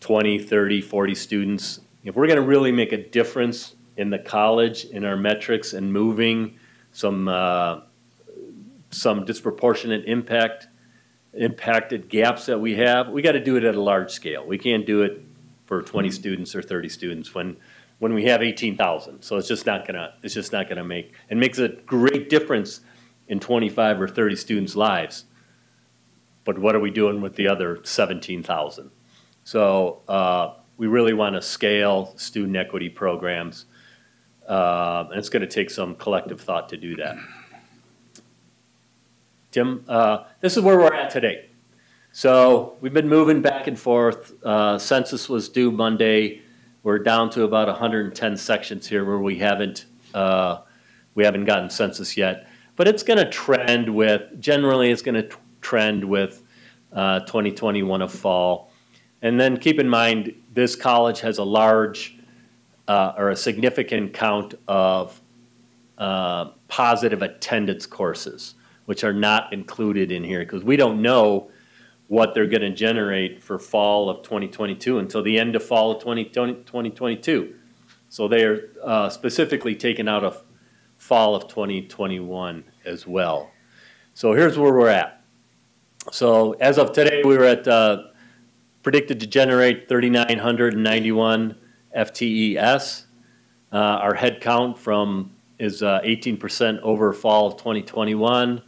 20, 30, 40 students. If we're going to really make a difference in the college, in our metrics, and moving some disproportionate impacted gaps that we have, we got to do it at a large scale. We can't do it for 20 students or 30 students when we have 18,000. So it's just not gonna make. It makes a great difference in 25 or 30 students' lives. But what are we doing with the other 17,000? So we really want to scale student equity programs, and it's going to take some collective thought to do that. Tim, this is where we're at today. So we've been moving back and forth. Census was due Monday. We're down to about 110 sections here where we haven't gotten census yet. But it's going to trend with, generally it's going to trend with 2021 of fall. And then keep in mind, this college has a large or a significant count of positive attendance courses, which are not included in here because we don't know what they're going to generate for fall of 2022 until the end of fall of 2022. So they're specifically taken out of fall of 2021 as well. So here's where we're at. So as of today, we were at predicted to generate 3,991 FTES. Our head count is 18% over fall of 2021.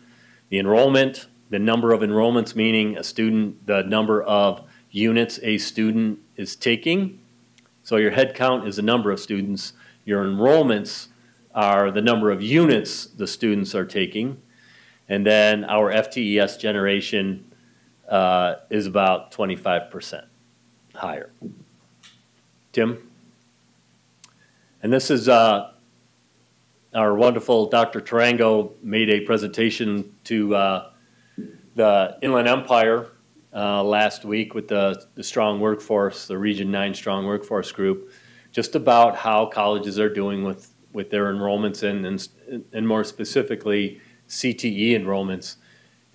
The enrollment, the number of enrollments, meaning the number of units a student is taking. So your head count is the number of students. Your enrollments are the number of units the students are taking. And then our FTES generation is about 25% higher. Tim? And this is our wonderful Dr. Tarango made a presentation to the Inland Empire last week with the strong workforce, the Region 9 strong workforce group, just about how colleges are doing with their enrollments and more specifically CTE enrollments.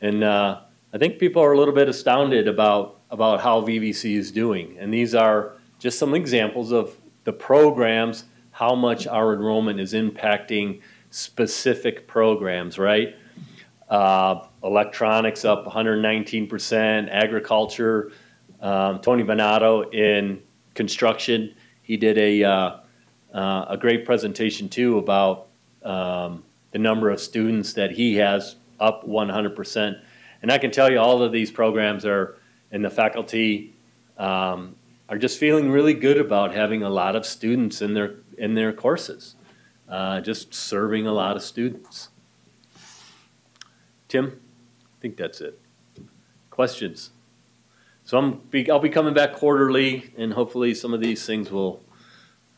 And I think people are a little bit astounded about how VVC is doing. And these are just some examples of the programs, how much our enrollment is impacting specific programs, right? Electronics up 119%, agriculture, Tony Bonato in construction, he did a great presentation too about the number of students that he has up 100%. And I can tell you all of these programs and the faculty are just feeling really good about having a lot of students in their courses, just serving a lot of students. Tim, I think that's it. Questions? So I'll be coming back quarterly, and hopefully some of these things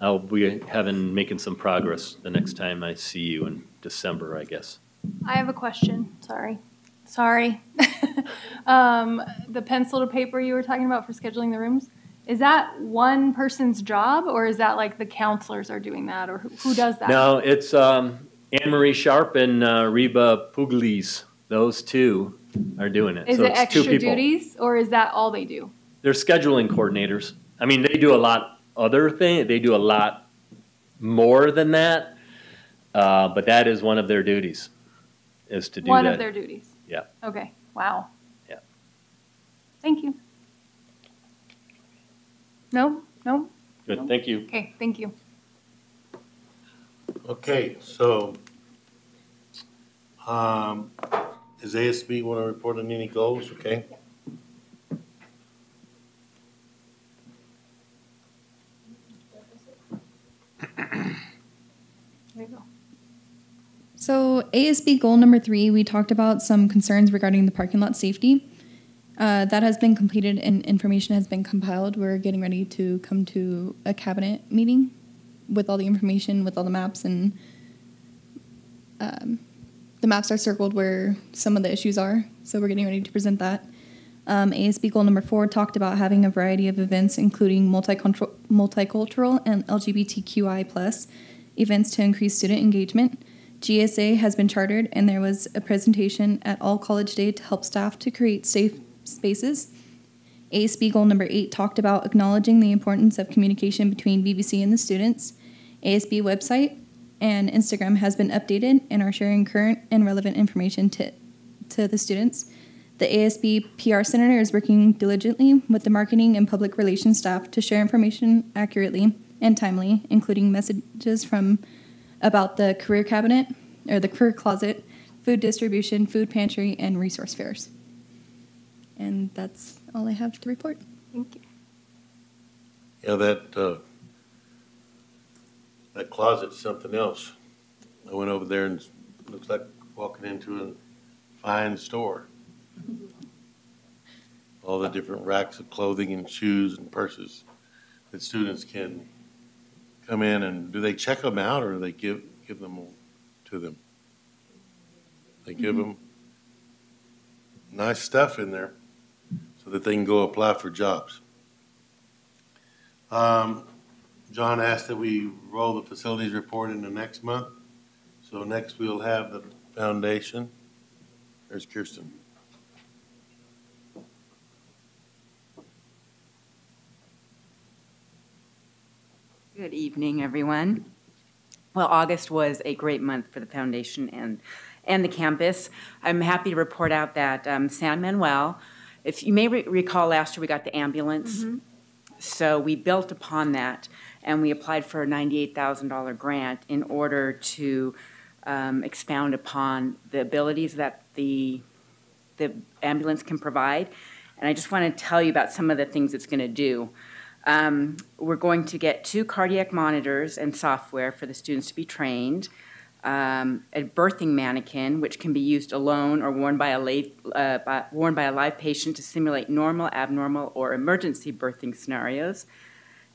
I'll be making some progress the next time I see you in December, I guess. I have a question. Sorry. The pencil to paper you were talking about for scheduling the rooms, is that one person's job, or is that like the counselors are doing that, or who does that? No, it's Anne-Marie Sharp and Reba Pugliese. Those two are doing it. Is so it it's extra 2 people. duties, or is that all they do? They're scheduling coordinators. I mean, they do a lot other things. They do a lot more than that, but that is one of their duties, is to do that. One of their duties? Yeah. Okay, wow. Yeah. Thank you. No? Good, thank you. Okay, thank you. Okay, so, does ASB want to report on any goals? Okay. There you go. So ASB goal number 3, we talked about some concerns regarding the parking lot safety. That has been completed and information has been compiled. We're getting ready to come to a cabinet meeting with all the information, with all the maps, and the maps are circled where some of the issues are. So we're getting ready to present that. ASB goal number 4 talked about having a variety of events, including multicultural and LGBTQI+ events to increase student engagement. GSA has been chartered, and there was a presentation at All College Day to help staff to create safe spaces. ASB goal number 8 talked about acknowledging the importance of communication between VVC and the students. ASB website and Instagram has been updated and are sharing current and relevant information to the students. The ASB PR Center is working diligently with the marketing and public relations staff to share information accurately and timely, including messages about the career cabinet or the career closet, food distribution, food pantry, and resource fairs. And that's all I have to report. Thank you. Yeah, that closet's something else. I went over there and it looks like walking into a fine store. All the different racks of clothing and shoes and purses that students can come in, and do they check them out or do they give them to them? They give them nice stuff in there so that they can go apply for jobs. John asked that we roll the facilities report into next month. So next we'll have the foundation. There's Kirsten. Good evening, everyone. Well, August was a great month for the foundation and the campus. I'm happy to report out that San Manuel, if you may recall last year we got the ambulance. Mm-hmm. So we built upon that and we applied for a $98,000 grant in order to expound upon the abilities that the ambulance can provide. And I just want to tell you about some of the things it's going to do. We're going to get 2 cardiac monitors and software for the students to be trained, a birthing mannequin, which can be used alone or worn by a live patient to simulate normal, abnormal, or emergency birthing scenarios,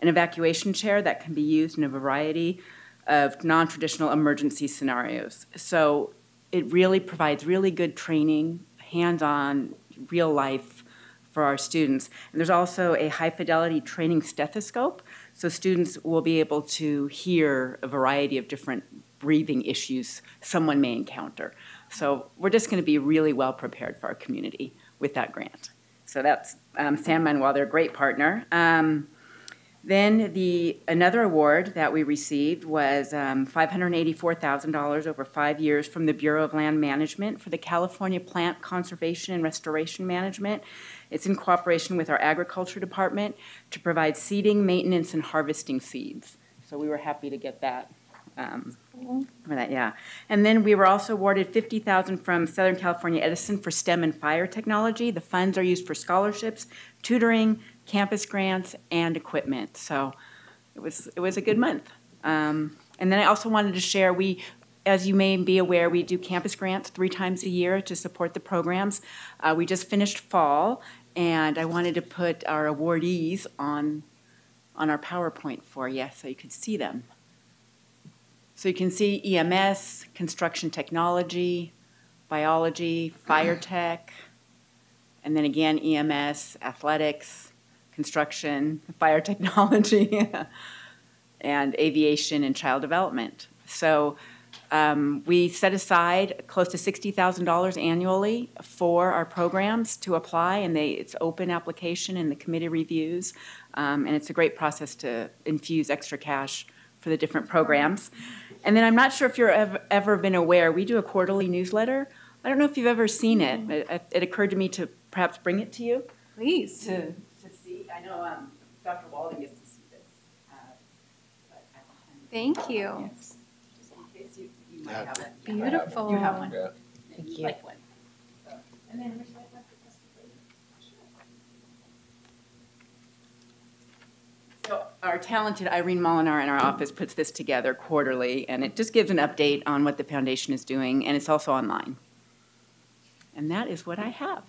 an evacuation chair that can be used in a variety of non-traditional emergency scenarios. So it really provides really good training, hands-on, real life for our students. And there's also a high-fidelity training stethoscope, so students will be able to hear a variety of different breathing issues someone may encounter. So we're just going to be really well prepared for our community with that grant. So that's San Manuel, they're a great partner. Then another award that we received was $584,000 over 5 years from the Bureau of Land Management for the California Plant Conservation and Restoration Management. It's in cooperation with our agriculture department to provide seeding, maintenance, and harvesting seeds. So we were happy to get that. For that, yeah. And then we were also awarded $50,000 from Southern California Edison for STEM and fire technology. The funds are used for scholarships, tutoring, campus grants, and equipment. So it was a good month. And then I also wanted to share, as you may be aware, we do campus grants 3 times a year to support the programs. We just finished fall, and I wanted to put our awardees on our PowerPoint for you so you could see them. So you can see EMS, construction technology, biology, fire tech, and then again EMS, athletics, construction, fire technology, and aviation and child development. So we set aside close to $60,000 annually for our programs to apply, and it's open application and the committee reviews, and it's a great process to infuse extra cash for the different programs. And then I'm not sure if you've ever been aware, we do a quarterly newsletter. I don't know if you've ever seen it. It occurred to me to perhaps bring it to you. Please. To see. I know Dr. Walden gets to see this. Thank you. Yes. Just in case you might have it. Beautiful. You have one. Thank you. Like one. And then Richard, I'd like to press the button. So our talented Irene Molinar in our office puts this together quarterly, and it just gives an update on what the foundation is doing, and it's also online. And that is what I have.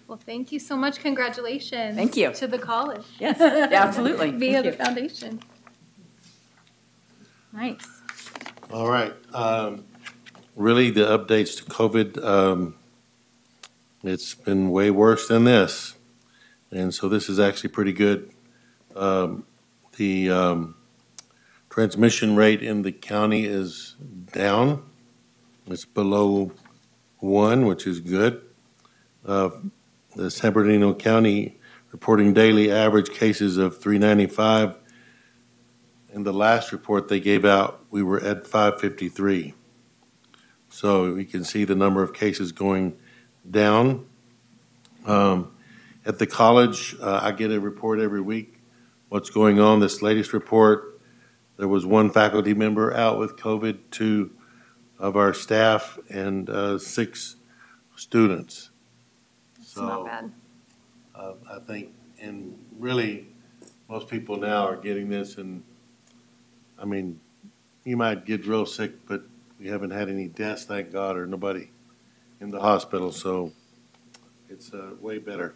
Well, thank you so much. Congratulations. Thank you. To the college. Yes, absolutely. Via Thank the you. foundation. Nice. All right. Really, the updates to COVID, it's been way worse than this. And so this is actually pretty good. The transmission rate in the county is down. It's below 1, which is good. The San Bernardino County reporting daily average cases of 395. In the last report they gave out, we were at 553. So you can see the number of cases going down. At the college, I get a report every week, what's going on. This latest report, there was 1 faculty member out with COVID, 2 of our staff, and 6 students. It's not bad. I think, and really, most people now are getting this, and I mean, you might get real sick, but we haven't had any deaths, thank God, or nobody in the hospital, so it's way better.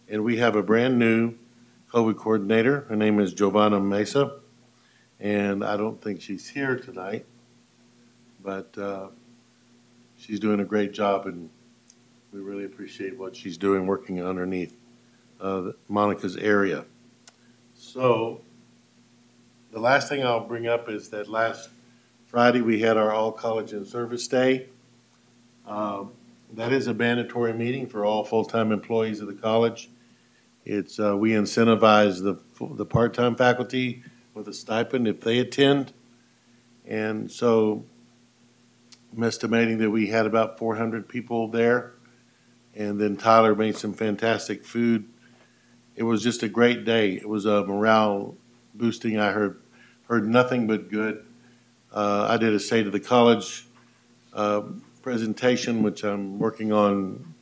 And we have a brand new COVID coordinator. Her name is Giovanna Mesa, and I don't think she's here tonight, but she's doing a great job, and we really appreciate what she's doing, working underneath Monica's area. So the last thing I'll bring up is that last Friday we had our All College in Service Day. That is a mandatory meeting for all full-time employees of the college. It's we incentivize the part-time faculty with a stipend if they attend, and so I'm estimating that we had about 400 people there. And then Tyler made some fantastic food. It was just a great day. It was a morale boosting. I heard nothing but good. I did a State of the College presentation, which I'm working on.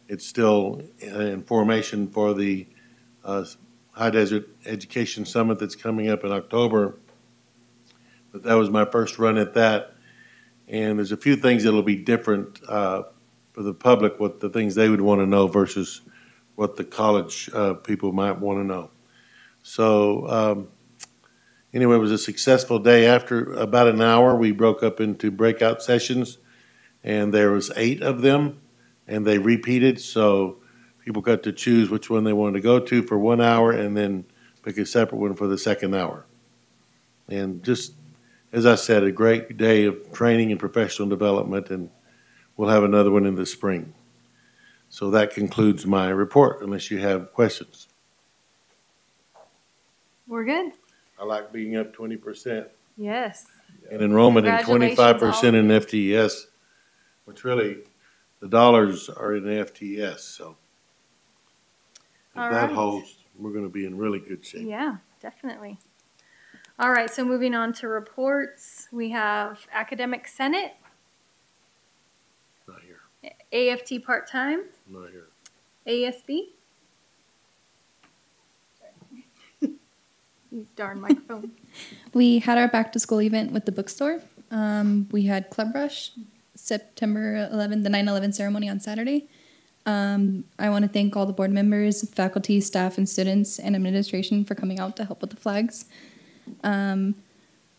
It's still in formation for the High Desert Education Summit that's coming up in October. But that was my first run at that. And there's a few things that'll be different for the public, what the things they would want to know versus what the college people might want to know. So anyway, it was a successful day. After about an hour, we broke up into breakout sessions, and there was 8 of them, and they repeated. So people got to choose which one they wanted to go to for 1 hour and then pick a separate one for the second hour. And just, as I said, a great day of training and professional development, and we'll have another one in the spring. So that concludes my report, unless you have questions. We're good. I like being up 20%. Yes. And enrollment in Congratulations, 25% in FTS, which really, the dollars are in FTS, so if All that right. holds, we're gonna be in really good shape. Yeah, definitely. All right, so moving on to reports, we have Academic Senate, Not here, AFT part-time, not here. ASB. These darn microphones. We had our back to school event with the bookstore. We had Club Rush, September 11th, the 9/11 ceremony on Saturday. I want to thank all the board members, faculty, staff, and students and administration for coming out to help with the flags.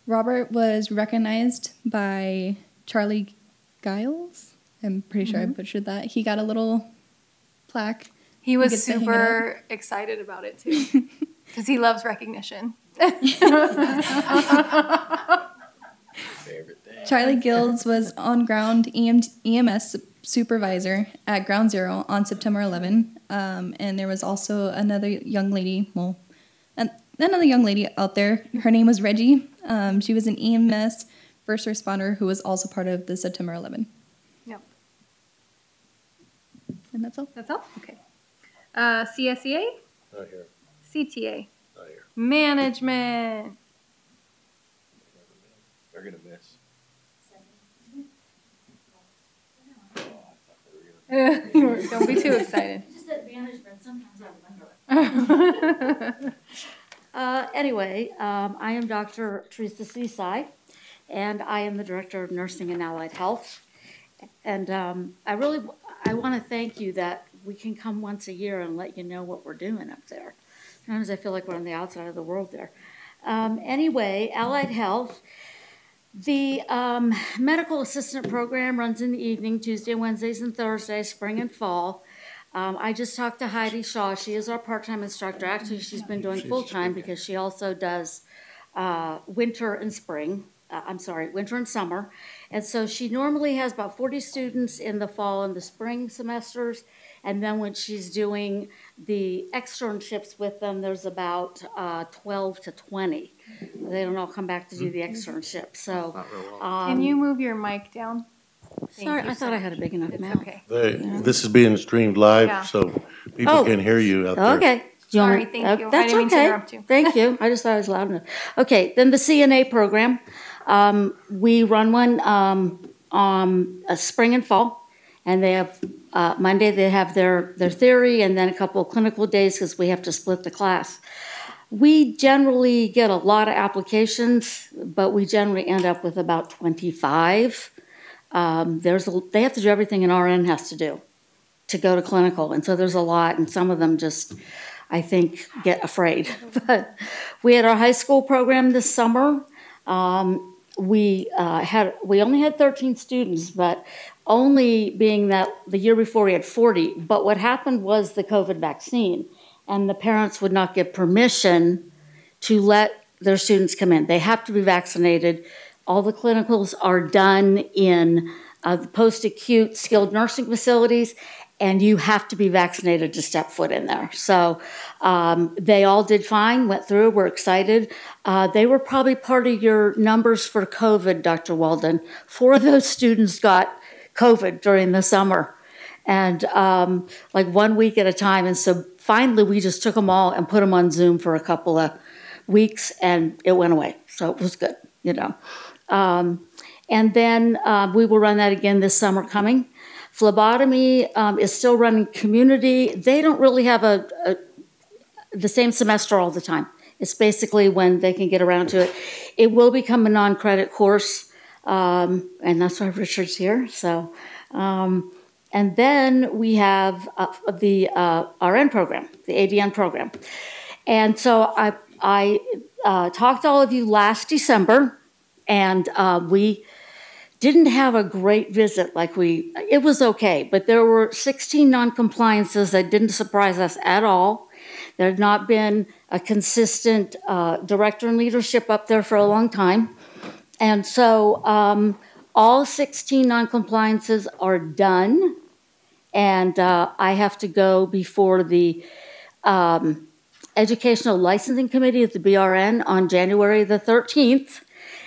Robert was recognized by Charlie Giles. I'm pretty sure I butchered that. He got a little plaque. He was gets to hang it super excited about it too, because he loves recognition. Charlie Gills was on ground EMS supervisor at Ground Zero on September 11. And there was also another young lady, another young lady out there. Her name was Reggie. She was an EMS first responder who was also part of the September 11. Yep. And that's all. That's all? Okay. CSEA, Not here, CTA, not here. management. They're gonna miss. Don't be too excited. Just that management, sometimes I wonder. Anyway, I am Dr. Teresa Seaside, and I am the Director of Nursing and Allied Health. And I want to thank you that we can come once a year and let you know what we're doing up there. Sometimes I feel like we're on the outside of the world there. Anyway, Allied Health, the medical assistant program runs in the evening, Tuesday, Wednesdays, and Thursdays, spring and fall. I just talked to Heidi Shaw. She is our part-time instructor. Actually, she's been doing full-time because she also does winter and spring. Winter and summer. And so she normally has about 40 students in the fall and the spring semesters. And then when she's doing the externships with them, there's about 12 to 20. They don't all come back to do the externship. So, Can you move your mic down? sorry, I thought I had a big enough mouth. Okay. This is being streamed live, Yeah. so people can hear you out there. Okay. Do you want Sorry, me- thank you. I That's didn't mean to okay. interrupt you. Thank you. I just thought I was loud enough. Okay, then the CNA program. We run one a spring and fall, and they have Monday they have their theory and then a couple of clinical days because we have to split the class. We generally get a lot of applications, but we generally end up with about 25. They have to do everything an RN has to do to go to clinical, and so there's a lot, and some of them just, I think, get afraid. But we had our high school program this summer. We only had 13 students, but only being that the year before we had 40. But what happened was the COVID vaccine, and the parents would not give permission to let their students come in. They have to be vaccinated. All the clinicals are done in the post-acute skilled nursing facilities, and you have to be vaccinated to step foot in there. So they all did fine, went through, were excited. They were probably part of your numbers for COVID, Dr. Walden. 4 of those students got COVID during the summer, and like 1 week at a time. And so finally we just took them all and put them on Zoom for a couple of weeks, and it went away. So it was good, you know. And then we will run that again this summer coming. Phlebotomy is still running community. They don't really have the same semester all the time. It's basically when they can get around to it. It will become a non-credit course, and that's why Richard's here. So, and then we have the RN program, the ADN program. And so I talked to all of you last December, and we didn't have a great visit it was okay, but there were 16 non-compliances that didn't surprise us at all. There had not been a consistent director and leadership up there for a long time. And so all 16 non-compliances are done, and I have to go before the Educational Licensing Committee at the BRN on January the 13th.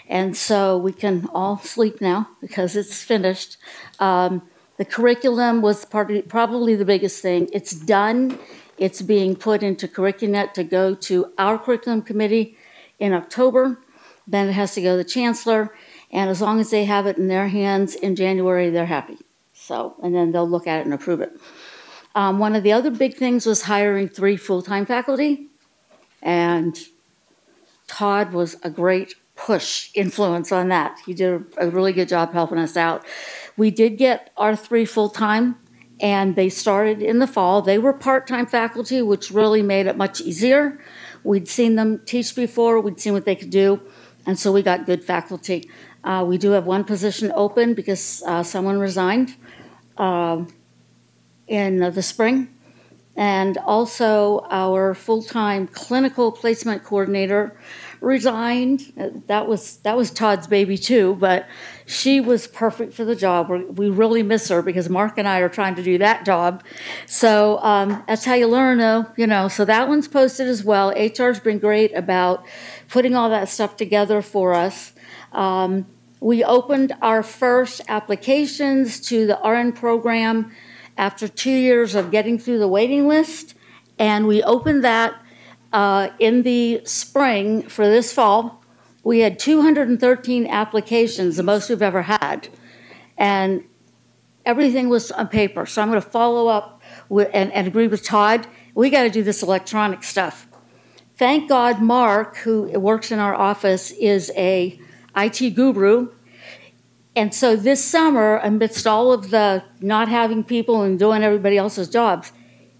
And so we can all sleep now because it's finished. The curriculum was probably the biggest thing. It's done. It's being put into Curricunet to go to our curriculum committee in October. Then it has to go to the chancellor. And as long as they have it in their hands in January, they're happy. So, and then they'll look at it and approve it. One of the other big things was hiring 3 full-time faculty. And Todd was a great push influence on that. He did a really good job helping us out. We did get our 3 full-time, and they started in the fall. They were part-time faculty, which really made it much easier. We'd seen them teach before. We'd seen what they could do, and so we got good faculty. We do have 1 position open because someone resigned in the spring. And also our full-time clinical placement coordinator resigned. That was Todd's baby too, but she was perfect for the job. We really miss her because Mark and I are trying to do that job. So that's how you learn, though, you know. So that one's posted as well. HR's been great about putting all that stuff together for us. We opened our first applications to the RN program after 2 years of getting through the waiting list, and we opened that in the spring for this fall. We had 213 applications, the most we've ever had, and everything was on paper. So I'm going to follow up and agree with Todd. We got to do this electronic stuff. Thank God Mark, who works in our office, is a IT guru. And so this summer, amidst all of the not having people and doing everybody else's jobs,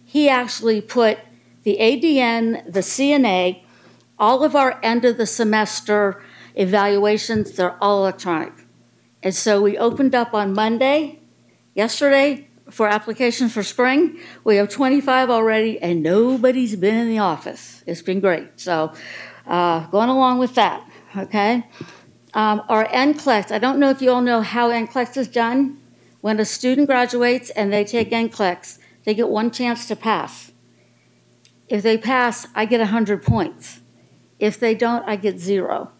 he actually put the ADN, the CNA, all of our end of the semester evaluations, they're all electronic. And so we opened up on Monday, yesterday, for applications for spring. We have 25 already, and nobody's been in the office. It's been great. So going along with that, okay? Our NCLEX, I don't know if you all know how NCLEX is done. When a student graduates and they take NCLEX, they get one chance to pass. If they pass, I get 100 points. If they don't, I get 0.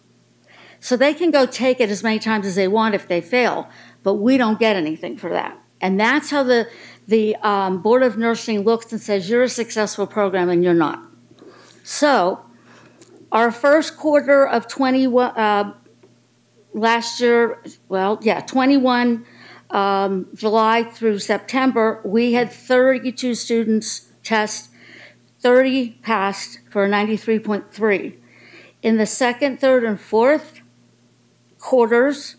So they can go take it as many times as they want if they fail, but we don't get anything for that. And that's how the Board of Nursing looks and says, you're a successful program and you're not. So our first quarter of 21, last year, 21, July through September, we had 32 students test, 30 passed for a 93.3. In the second, third, and fourth quarters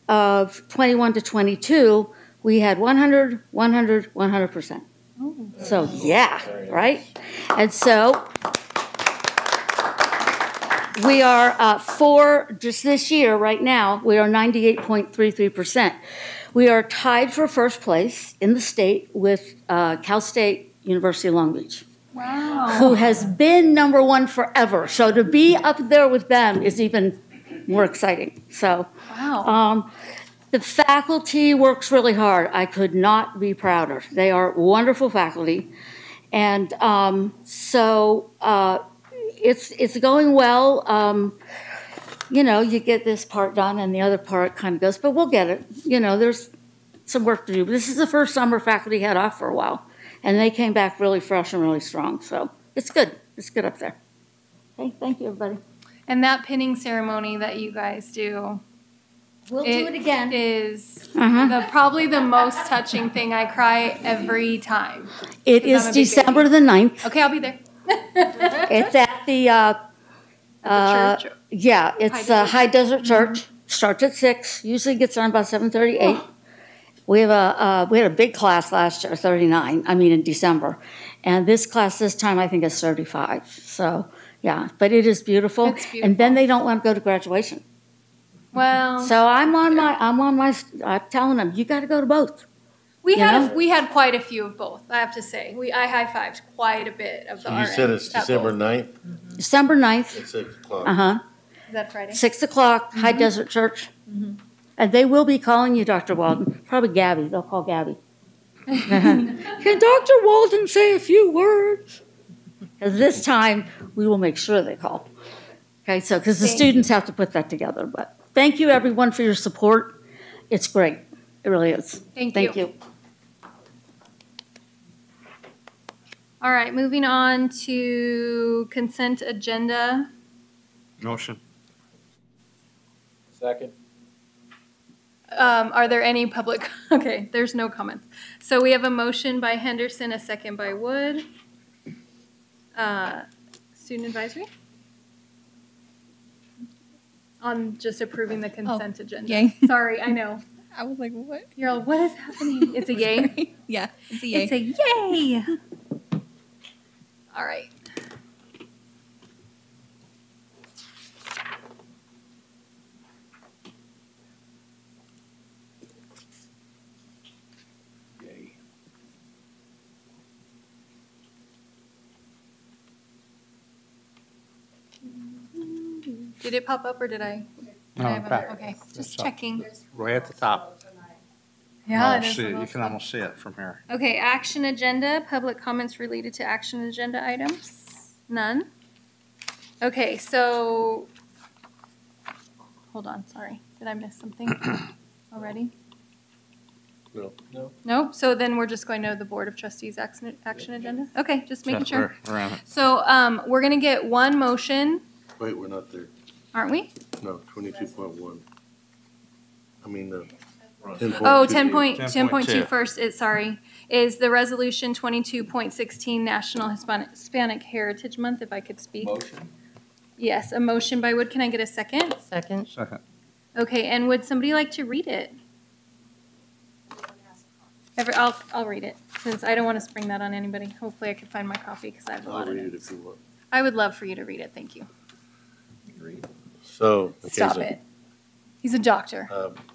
of 21 to 22, we had 100, 100, 100%. So yeah, right? And so we are just this year, right now, we are 98.33%. We are tied for first place in the state with Cal State University of Long Beach. Wow. Who has been number one forever. So to be up there with them is even more exciting. So wow. The faculty works really hard. I could not be prouder. They are wonderful faculty. And so it's going well. You know, you get this part done and the other part kind of goes, but we'll get it. You know, there's some work to do. But this is the first summer faculty had off for a while. And they came back really fresh and really strong. So it's good. It's good up there. Okay, thank you, everybody. And that pinning ceremony that you guys do, we'll do it again. Is probably the most touching thing. I cry every time. It is December the 9th. Okay, I'll be there. It's at the church? Yeah, it's High Desert Church. Starts at 6. Usually gets on about 7:38. We had a big class last year, 39. I mean in December, and this class this time I think is 35. So yeah, but it is beautiful. It's beautiful. And then they don't want to go to graduation. Well, so I'm telling them you got to go to both. We had quite a few of both. I have to say, I high-fived quite a bit of the. So you said it's December 9th. December 9th. At 6 o'clock. Is that Friday? 6 o'clock, High Desert Church. And they will be calling you, Dr. Walden. Probably Gabby. They'll call Gabby. Can Dr. Walden say a few words? Because this time, we will make sure they call. Okay, so because the students have to put that together. But thank you, everyone, for your support. It's great. It really is. Thank you. All right, moving on to consent agenda. Motion. Second. Are there any public? Okay, there's no comments. So we have a motion by Henderson, a second by Wood. Student advisory? On just approving the consent agenda. Yay. Sorry, I know. I was like, what? You're all, what is happening? It's a yay? Yeah, it's a yay. It's a yay. All right. Did it pop up or did I? back. Okay, just So, checking. Right at the top. Yeah, it Oh, is see, a you little can slow. almost see it from here. Okay, action agenda, public comments related to action agenda items? None? Okay, so, hold on, sorry. Did I miss something already? No. Nope, so then we're just going to the Board of Trustees action agenda? Okay, just making Yes, sure. we're on it. So, we're gonna get one motion, Wait, we're not there. aren't we? No, 22.1. I mean, 10.2. Oh, 10.2 10.2 first, is the resolution 22.16 National Hispanic Heritage Month, if I could speak. Motion. Yes, a motion by Wood. Can I get a second? Second. Second. Okay, and would somebody like to read it? I'll read it, since I don't want to spring that on anybody. Hopefully I can find my copy, because I have a lot I'll of read it notes. if you want. I would love for you to read it, thank you. So. okay, Stop so, it. He's a doctor.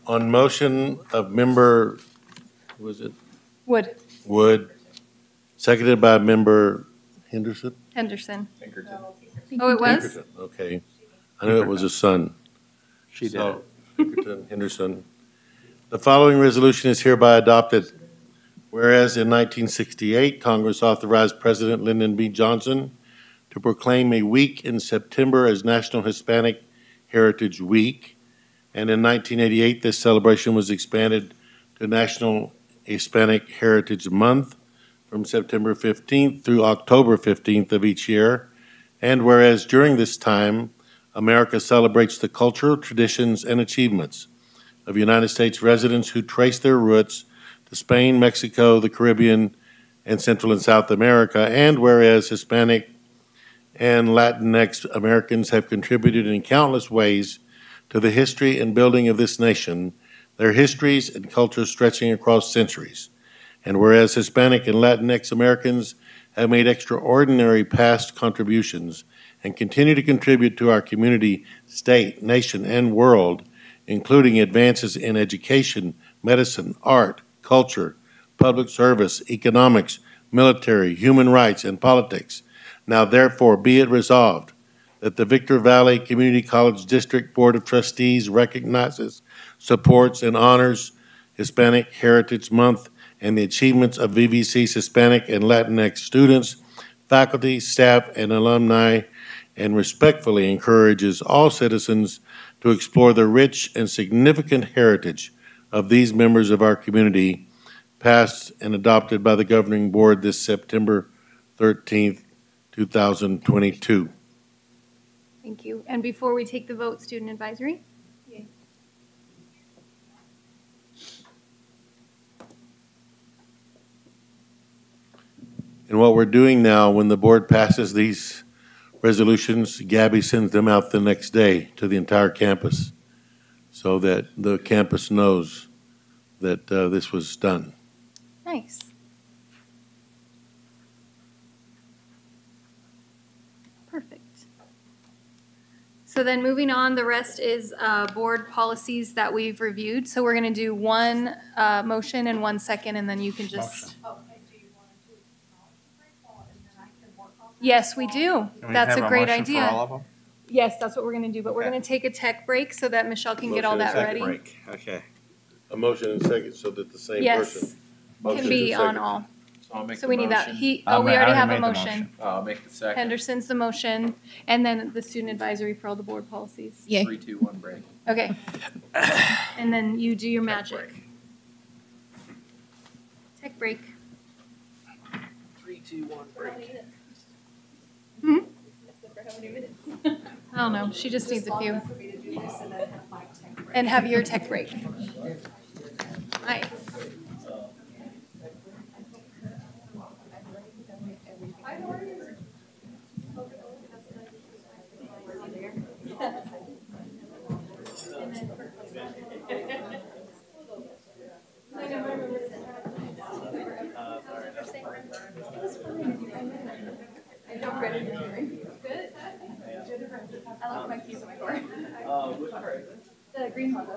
On motion of member, who was it? Wood. Wood, seconded by member Henderson? Henderson. Pinkerton. Oh, it was? Pinkerton, okay. I knew it was a son. She did So, it. Pinkerton, Henderson. The following resolution is hereby adopted. Whereas in 1968, Congress authorized President Lyndon B. Johnson to proclaim a week in September as National Hispanic Heritage Week. And in 1988, this celebration was expanded to National Hispanic Heritage Month from September 15th through October 15th of each year. And whereas during this time, America celebrates the cultural traditions and achievements of United States residents who trace their roots to Spain, Mexico, the Caribbean, and Central and South America. And whereas Hispanic and Latinx Americans have contributed in countless ways to the history and building of this nation, their histories and cultures stretching across centuries. And whereas Hispanic and Latinx Americans have made extraordinary past contributions and continue to contribute to our community, state, nation, and world, including advances in education, medicine, art, culture, public service, economics, military, human rights, and politics. Now therefore be it resolved that the Victor Valley Community College District Board of Trustees recognizes, supports, and honors Hispanic Heritage Month and the achievements of VVC's Hispanic and Latinx students, faculty, staff, and alumni, and respectfully encourages all citizens to explore the rich and significant heritage of these members of our community, passed and adopted by the governing board this September 13th, 2022. Thank you. And before we take the vote, student advisory? And what we're doing now, when the board passes these resolutions, Gabby sends them out the next day to the entire campus so that the campus knows that this was done. Nice. Perfect. So then moving on, the rest is board policies that we've reviewed. So we're going to do one motion and 1 second, and then you can just. Okay, do you want to do acknowledgement break while, and then I can work on that? Yes, we do. Can we That's have a great motion idea. For all of them? Yes, that's what we're going to do. But we're Okay. going to take a tech break so that Michelle can get all Motion and that second ready. Break, okay. A motion and second so that the same Yes, person. can Motion be and on second. all. So I'll make So the we need that. motion. We I already have a made the motion. I'll make the second. Henderson's the motion, and then the student advisory for all the board policies. Yay. 3, 2, 1, break. Okay. And then you do your magic. break. Tech break. 3, 2, 1, break. I don't know, she just needs a few. And have your tech break. Nice. I left my keys in my car. The green one.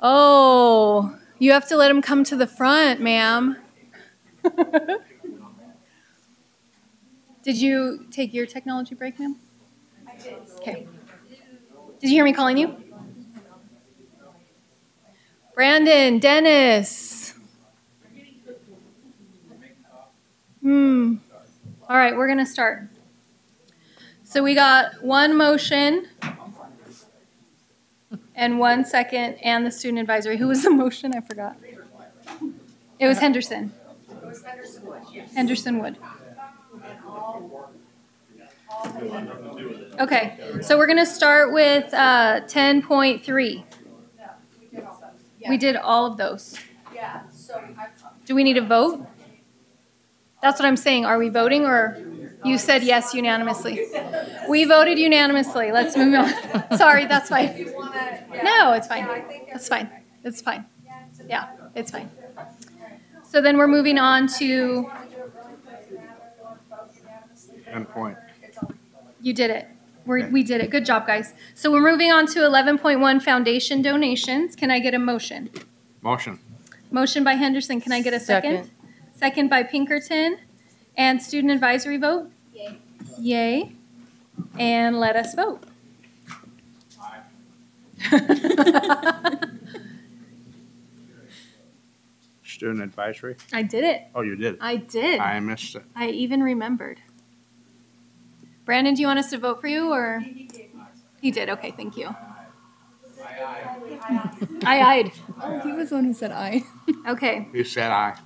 Oh, you have to let him come to the front, ma'am. Did you take your technology break, ma'am? I did. Okay. Did you hear me calling you? Brandon, Dennis. All right, we're going to start. So we got one motion and 1 second and the student advisory. Who was the motion? I forgot. It was Henderson. Henderson Wood. Okay, so we're going to start with 10.3. We did all of those. Do we need a vote? That's what I'm saying. Are we voting, or you said yes unanimously? We voted unanimously. Let's move on. Sorry, that's fine. No, it's fine. That's fine. It's fine. Yeah, it's fine. So then we're moving on to... 10 point. You did it. We did it. Good job, guys. So we're moving on to 11.1 foundation donations. Can I get a motion? Motion. Motion by Henderson. Can I get a second? Second by Pinkerton. And student advisory vote? Yay. Yay. And let us vote. Student advisory. I did it. Oh, you did. I did. I missed it. I even remembered. Brandon, do you want us to vote for you, or? He did. Okay, thank you. I-eyed. Oh, he was the one who said aye. Okay. You said aye.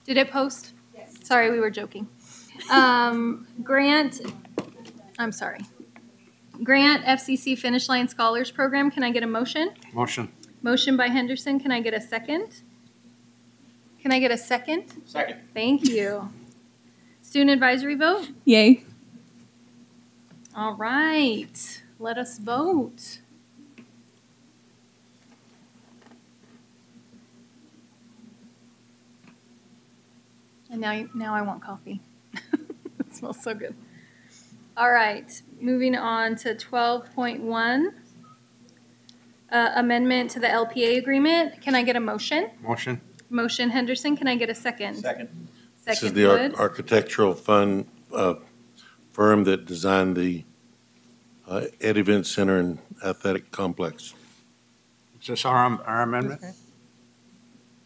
Did it post? Yes. Sorry, we were joking. Grant, I'm sorry. Grant FCC Finish Line Scholars Program. Can I get a motion? Motion. Motion by Henderson. Can I get a second? Can I get a second? Second. Thank you. Student advisory vote? Yay. All right. Let us vote. And now I want coffee. It smells so good. All right, moving on to 12.1, amendment to the LPA agreement. Can I get a motion? Motion. Motion Henderson. Can I get a second? Second. This is Second the Wood. architectural fund firm that designed the Ed Event Center and Athletic Complex. Is this our amendment?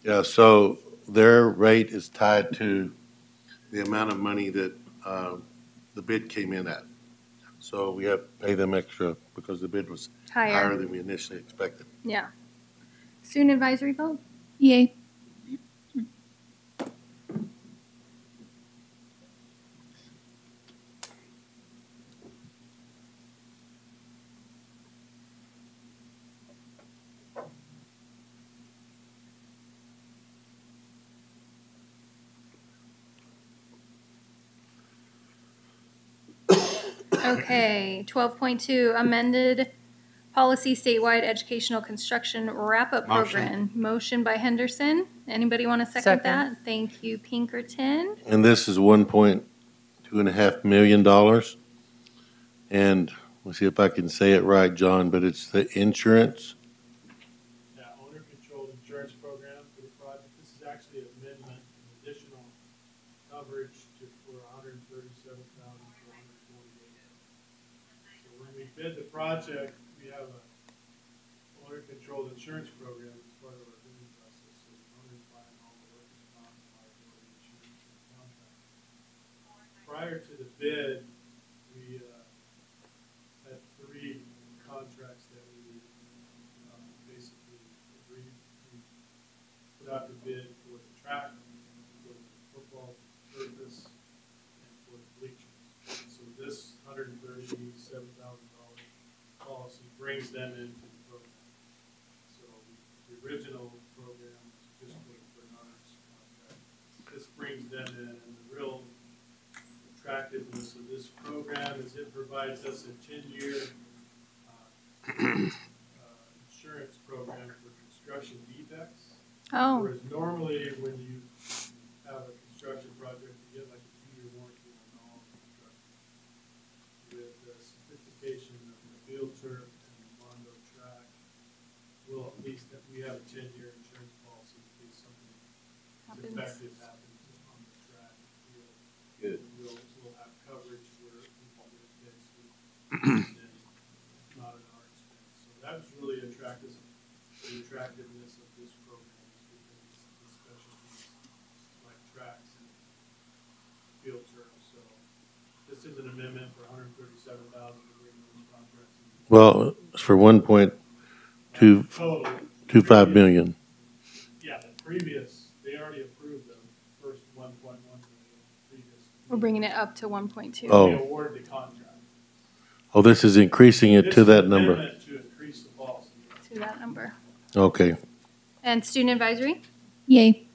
Yeah, so their rate is tied to the amount of money that the bid came in at. So we have to pay them extra because the bid was higher than we initially expected. Yeah. Student advisory vote? Yay. Okay, 12.2, amended policy statewide educational construction wrap-up program. Motion by Henderson. Anybody want to second that? Thank you, Pinkerton. And this is $1.25 million. And let's see if I can say it right, John, but it's the insurance. Yeah, owner-controlled insurance program for the project. This is actually an amendment, additional coverage for $137,448. So when we bid the project, we have a owner-controlled insurance program as part of our bidding process. So the owner is buying all the workers' comp and liability insurance in the contract. Prior to the bid, we had 3 contracts that we basically agreed to put out the bid for the track, for the football surface, and for the bleachers. So this $137,000 policy brings them into the program. So the original program was just for the Bernard's contract. This brings them in, and the real attractiveness of this program is it provides us a 10-year insurance program for construction defects. Oh. Whereas normally when you have a construction project, you get like a 2-year warranty on all construction. With the sophistication of the field turf and the Mondo track, we'll at least happens. effective happens on the track and field. Good. We'll have coverage where people get densely and then not at our expense. So that was really the attractiveness of this program is because it's the specialties like tracks and field turf. So this is an amendment for $137,000 to bring those contracts in. Well, it's for 1.225 Total, million. yeah, the previous, they already approved the first 1.1 million previous. We're bringing it up to 1.2. Oh. They awarded the contract. Oh, this is increasing it to that number. This is an amendment to increase the policy. To that number. Okay. And student advisory? Yay.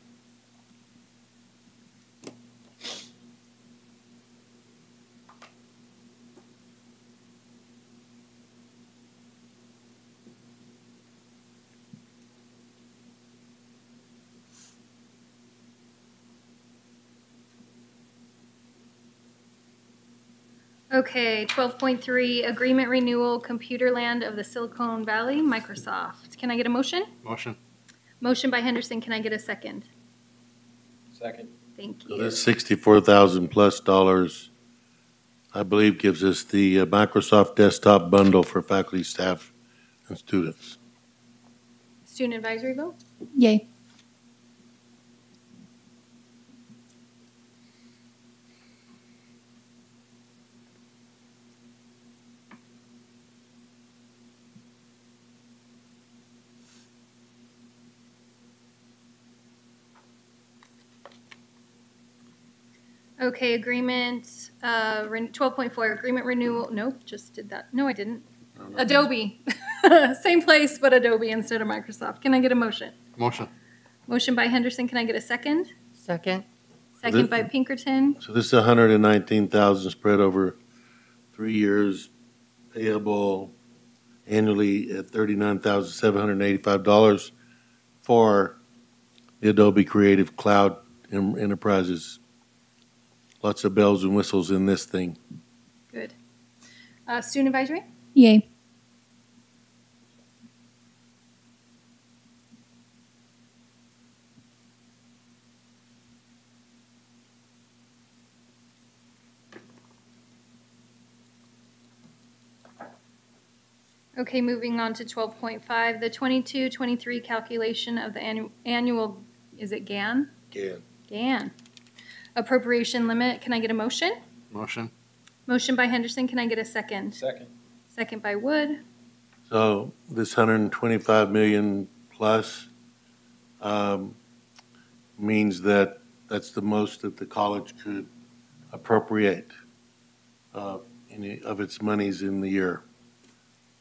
Okay, 12.3, agreement renewal, Computerland of the Silicon Valley, Microsoft. Can I get a motion? Motion. Motion by Henderson, can I get a second? Second. Thank So you. that's $64,000 plus dollars, I believe, gives us the Microsoft desktop bundle for faculty, staff, and students. Student advisory vote? Yay. Okay, agreement, 12.4, agreement renewal, nope, just did that. No, I didn't. Adobe. Same place, but Adobe instead of Microsoft. Can I get a motion? Motion. Motion by Henderson, can I get a second? Second. Second by Pinkerton. So this is 119,000 spread over 3 years, payable annually at $39,785 for the Adobe Creative Cloud Enterprises. Lots of bells and whistles in this thing. Good. Student advisory? Yay. Okay, moving on to 12.5, the 22-23 calculation of the annual, is it GAN? GAN. Appropriation limit, can I get a motion? Motion. Motion by Henderson, can I get a second? Second. Second by Wood. So this 125 million plus means that that's the most that the college could appropriate any of its monies in the year.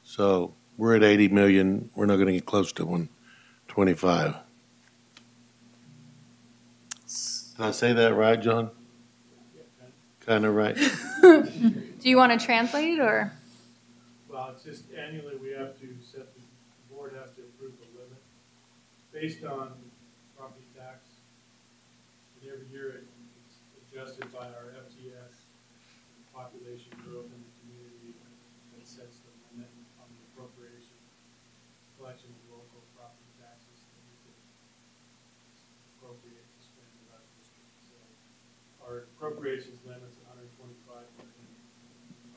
So we're at 80 million. We're not going to get close to 125. Did I say that right, John? Kind of right. Do you want to translate or? Well, it's just annually we have to set, the board has to approve the limit based on property tax. And every year it's adjusted by our FTS, population growth in the community that sets the limit on the appropriation, collection of local property taxes that we can appropriate to spend in our district. So our appropriations limit's 125 million.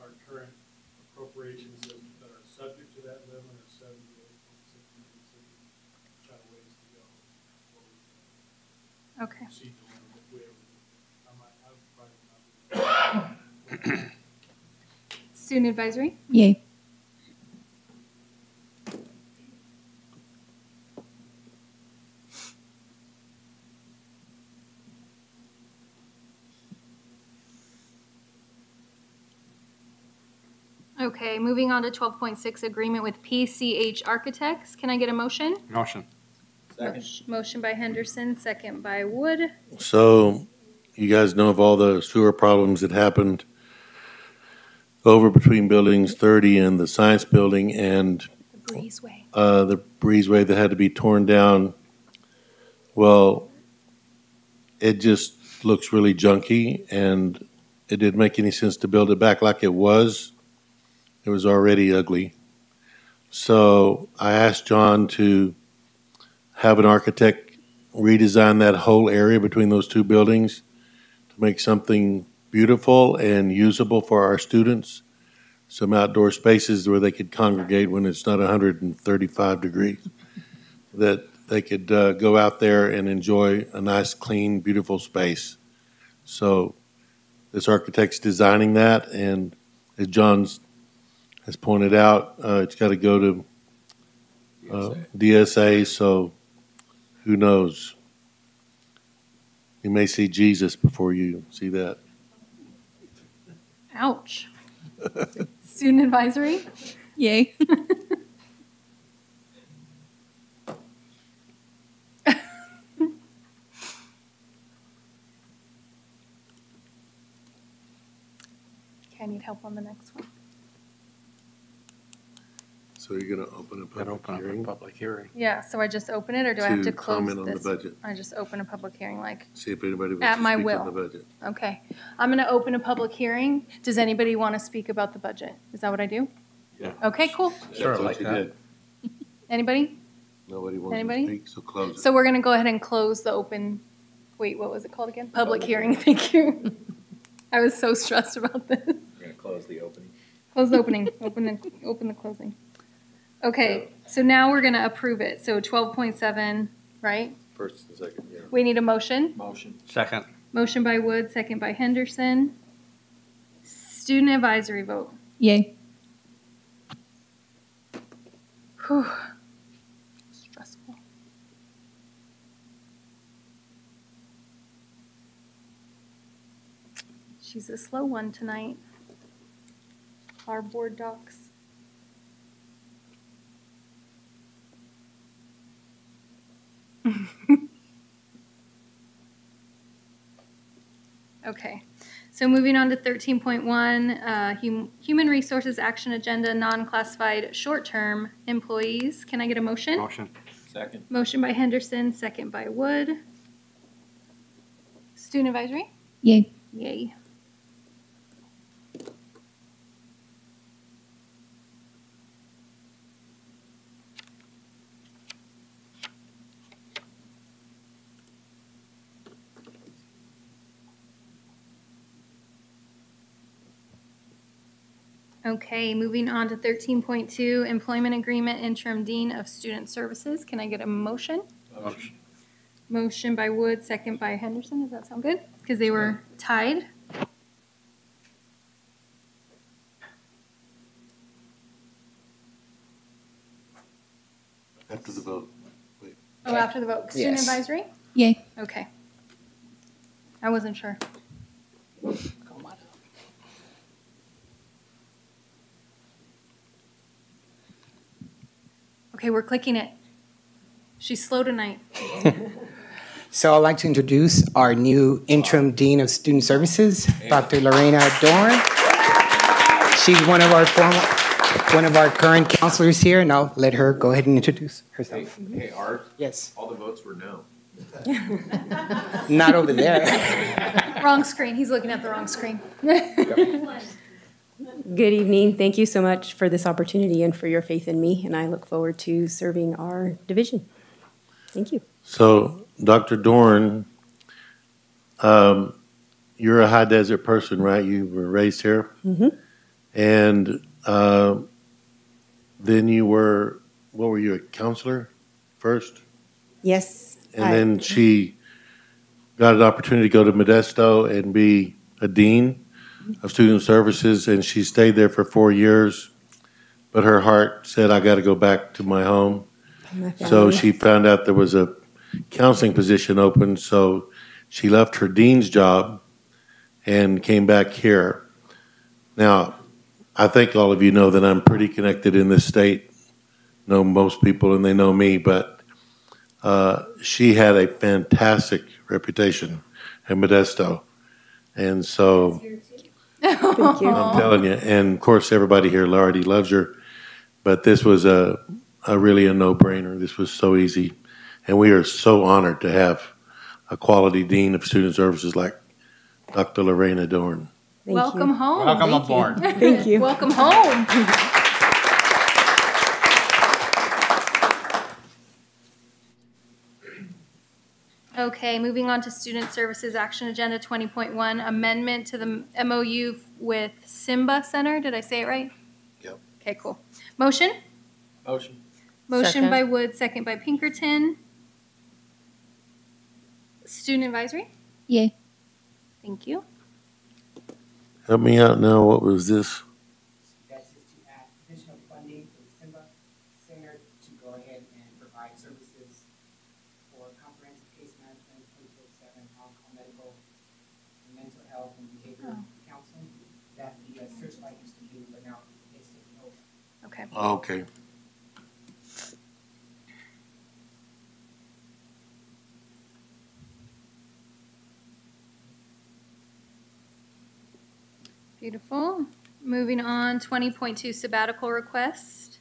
Our current appropriations that are subject to that limit are 78.6 million, so we've got a ways to go before we Okay. exceed the limit if we ever do. I would probably not. Student advisory? Yay. Okay, moving on to 12.6, agreement with PCH Architects. Can I get a motion? Motion. Second. Motion by Henderson, second by Wood. So you guys know of all the sewer problems that happened over between buildings 30 and the science building and The breezeway. the breezeway that had to be torn down. Well, it just looks really junky, and it didn't make any sense to build it back like it was. It was already ugly. So I asked John to have an architect redesign that whole area between those two buildings to make something beautiful and usable for our students. Some outdoor spaces where they could congregate when it's not 135 degrees. That they could go out there and enjoy a nice, clean, beautiful space. So this architect's designing that, and as John has pointed out, it's got to go to DSA, so who knows? You may see Jesus before you see that. Ouch. Student advisory? Yay. Okay, I need help on the next one. So you're going to open a Gotta public open up a hearing public hearing. Yeah, so I just open it, or do I have to to close comment on the this? budget. I just open a public hearing, like, See if anybody wants At to my speak will. on the budget. okay. I'm gonna open a public hearing. Does anybody want to speak about the budget? Is that what I do? Yeah. Okay, cool. Sure, That's what like you that. did. Anybody? Nobody wants Anybody? to speak, so close it. So we're gonna go ahead and close the open, wait, what was it called again? Public hearing, thank you. I was so stressed about this. We're gonna close the opening. Close the opening, open the closing. Okay, so now we're gonna approve it. So 12.7, right? First and second, yeah. We need a motion. Motion. Second. Motion by Wood, second by Henderson. Student advisory vote. Yay. Whew. Stressful. She's a slow one tonight. Our board docs. Okay, so moving on to 13.1, Human Resources Action Agenda, non-classified short-term employees. Can I get a motion? Motion. Second. Motion by Henderson, second by Wood. Student advisory? Yay. Yay. Okay, moving on to 13.2, Employment Agreement Interim Dean of Student Services. Can I get a motion? Motion. Motion by Wood, second by Henderson. Does that sound good? Because they were tied. After the vote. Wait. Oh, after the vote. Student Yes. advisory? Yay. Okay. I wasn't sure. Okay, we're clicking it. She's slow tonight. So I'd like to introduce our new interim dean of student services, Dr. Lorena Dorn. She's one of our current counselors here, and I'll let her go ahead and introduce herself. Hey, Art, Yes, all the votes were no. not over there. Wrong screen. He's looking at the wrong screen. Good evening. Thank you so much for this opportunity and for your faith in me, and I look forward to serving our division. Thank you. So, Dr. Dorn, you're a high desert person, right? You were raised here? Mm-hmm. And then you were, what were you, a counselor first? Yes. And then she got an opportunity to go to Modesto and be a dean of student services, and she stayed there for 4 years. But her heart said, I got to go back to my home. So she found out there was a counseling position open, so she left her dean's job and came back here. Now, I think all of you know that I'm pretty connected in this state, know most people and they know me, but she had a fantastic reputation at Modesto. And so Thank you. I'm telling you, and of course everybody here already loves her, but this was a really a no-brainer. This was so easy. And we are so honored to have a quality dean of student services like Dr. Lorena Dorn. Thank Welcome you. home. Welcome Thank you. aboard. Thank you. Welcome home. Okay, moving on to Student Services Action Agenda 20.1, amendment to the MOU with Simba Center. Did I say it right? Yep. Okay, cool. Motion? Motion. Motion Second. by Wood, second by Pinkerton. Student Advisory? Yay. Thank you. Help me out now, what was this? That's just to add additional funding for the Simba Center to go ahead and provide services for comprehensive case management, 24/7 on-call medical, and mental health and behavioral counseling that the Searchlight used to do, but now it's taking over. Okay. Okay. Beautiful. Moving on, 20.2 sabbatical request.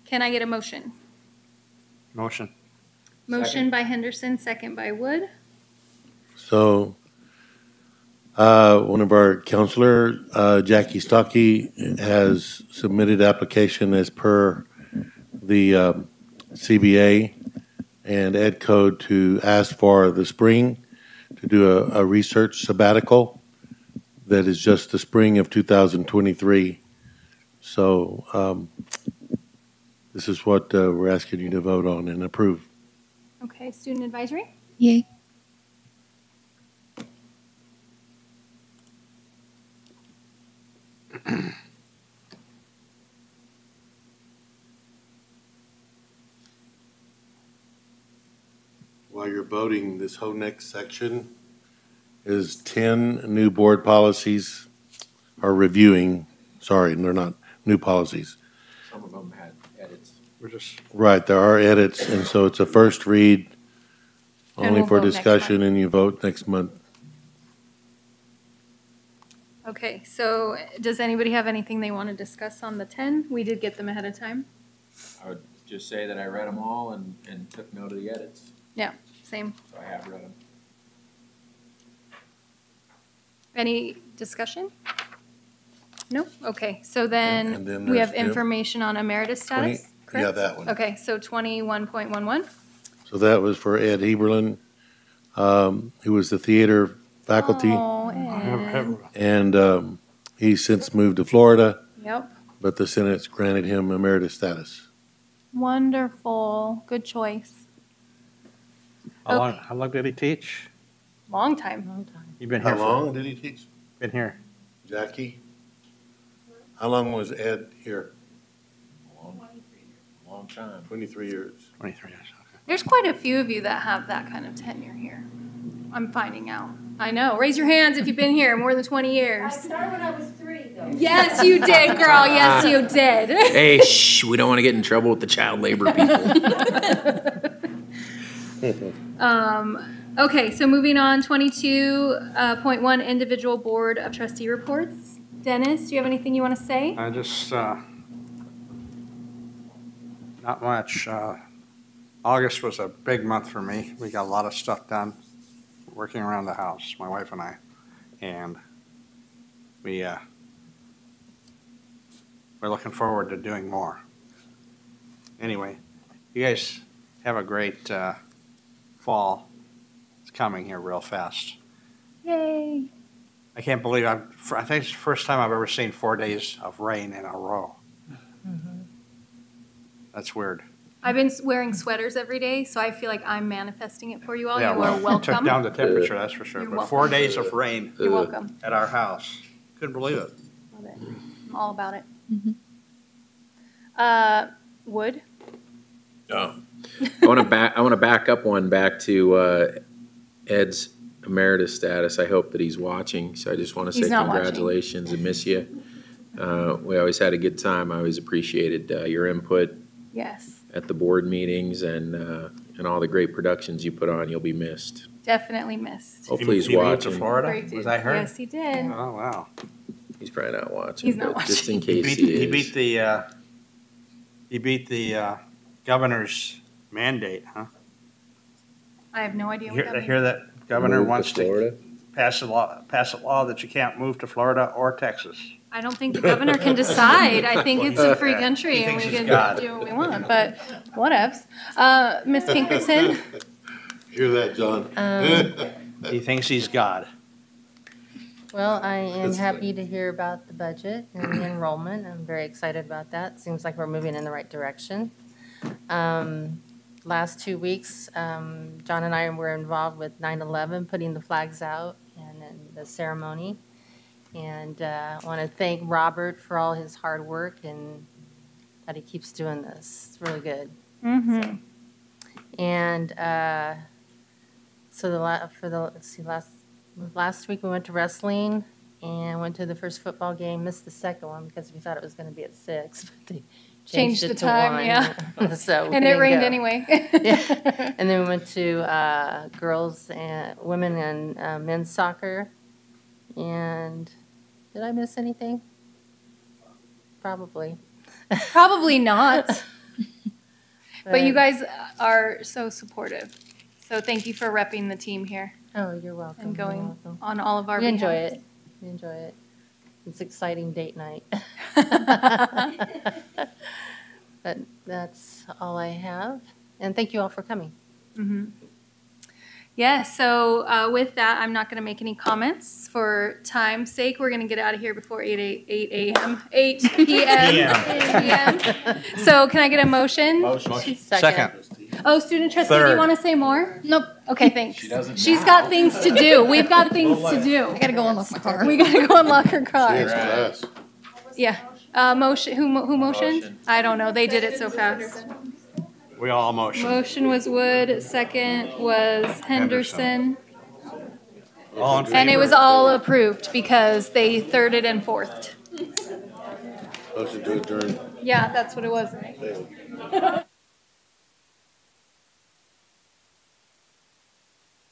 Can I get a motion? Motion. Motion by Henderson, second by Wood. So, one of our counselor, Jackie Stocky, has submitted application as per the CBA and Ed Code to ask for the spring to do a research sabbatical that is just the spring of 2023. So this is what we're asking you to vote on and approve. Okay, Student Advisory? Yay. While you're voting, this whole next section is 10 new board policies, or reviewing, sorry, they're not new policies. Some of them had edits. We're just, Right, there are edits, and so it's a first read, And only we'll for vote next discussion, and you vote next month. Okay, so does anybody have anything they want to discuss on the 10? We did get them ahead of time. I would just say that I read them all and took note of the edits, Yeah, same. so I have read them. Any discussion? No? Okay, so And then then we have there's information on emeritus 20 status, Yeah, correct? that one. Okay, so 21.11. So that was for Ed Heberlin, who was the theater faculty, Oh, Ed. and he's since moved to Florida, Yep, but the Senate's granted him emeritus status. wonderful, good choice. how long did he teach? Long time. You've been How here for, long did he teach? been here. Jackie? How long was Ed here? Long time. 23 years. 23 years, okay. There's quite a few of you that have that kind of tenure here. I'm finding out. I know. Raise your hands if you've been here more than 20 years. I started when I was 3, though. Yes, you did, girl. Yes, you did. Hey, shh, we don't want to get in trouble with the child labor people. Okay, so moving on, 22.1 individual board of trustee reports. Dennis, do you have anything you want to say? I just, not much. August was a big month for me. We got a lot of stuff done, working around the house, my wife and I. And we're looking forward to doing more. Anyway, you guys have a great fall. It's coming here real fast. Yay. I can't believe I think it's the first time I've ever seen 4 days of rain in a row. That's weird. I've been wearing sweaters every day, so I feel like I'm manifesting it for you all. Yeah, You well, are it welcome. took down the temperature, that's for sure. You're But welcome. 4 days of rain You're welcome. at our house. Couldn't believe it. Love it. I'm all about it. Wood? Oh. I want to back up back to Ed's emeritus status. I hope that he's watching. So I just want to say He's not congratulations and miss you. We always had a good time. I always appreciated your input Yes, at the board meetings and all the great productions you put on. You'll be missed. definitely missed. Hopefully he's He moved to watching. Florida? Great Was dude. I heard? Yes, he did. Oh, wow. He's probably not watching. He's not but just in watching. case he is. He beat the governor's mandate, huh? I have no idea what that I means. hear that governor Move to wants to Florida? pass a law that you can't move to Florida or Texas. I don't think the governor can decide. I think it's a free He country and thinks we he's can God. do what we want, but whatevs. Ms. Pinkerton? Hear that, John? He thinks he's God. Well, I am happy to hear about the budget and the enrollment. I'm very excited about that. Seems like we're moving in the right direction. Last 2 weeks, John and I were involved with 9/11, putting the flags out and then the ceremony. And I want to thank Robert for all his hard work and that he keeps doing this. It's really good. Mm-hmm. And so last week we went to wrestling and went to the first football game. Missed the second one because we thought it was going to be at 6, but they changed the it to time, 1. yeah. So we And it didn't rained go. anyway. Yeah. And then we went to girls and women and men's soccer. And did I miss anything? Probably. Probably not. But you guys are so supportive. So thank you for repping the team here Oh, you're welcome. and You're going welcome. on all of our We enjoy behalves. it. We enjoy it. It's exciting date night. But that's all I have. And thank you all for coming. Mm-hmm. Yeah, so with that, I'm not going to make any comments for time's sake. We're going to get out of here before 8 p.m. 8 p.m. So can I get a motion? Motion. Second. Oh, student trustee, do you Third. want to say more? Nope. Okay, thanks. She's got things to do. We've got things to do. I gotta go unlock my car. We got to go unlock her car. Cheers, class. Yeah. Motion. Who motioned? I don't know. They did it so fast. We all motion. Motion was Wood. Second was Henderson. All in favor? And it was all approved because they thirded and fourthed. Motion to adjourn. Yeah, that's what it was.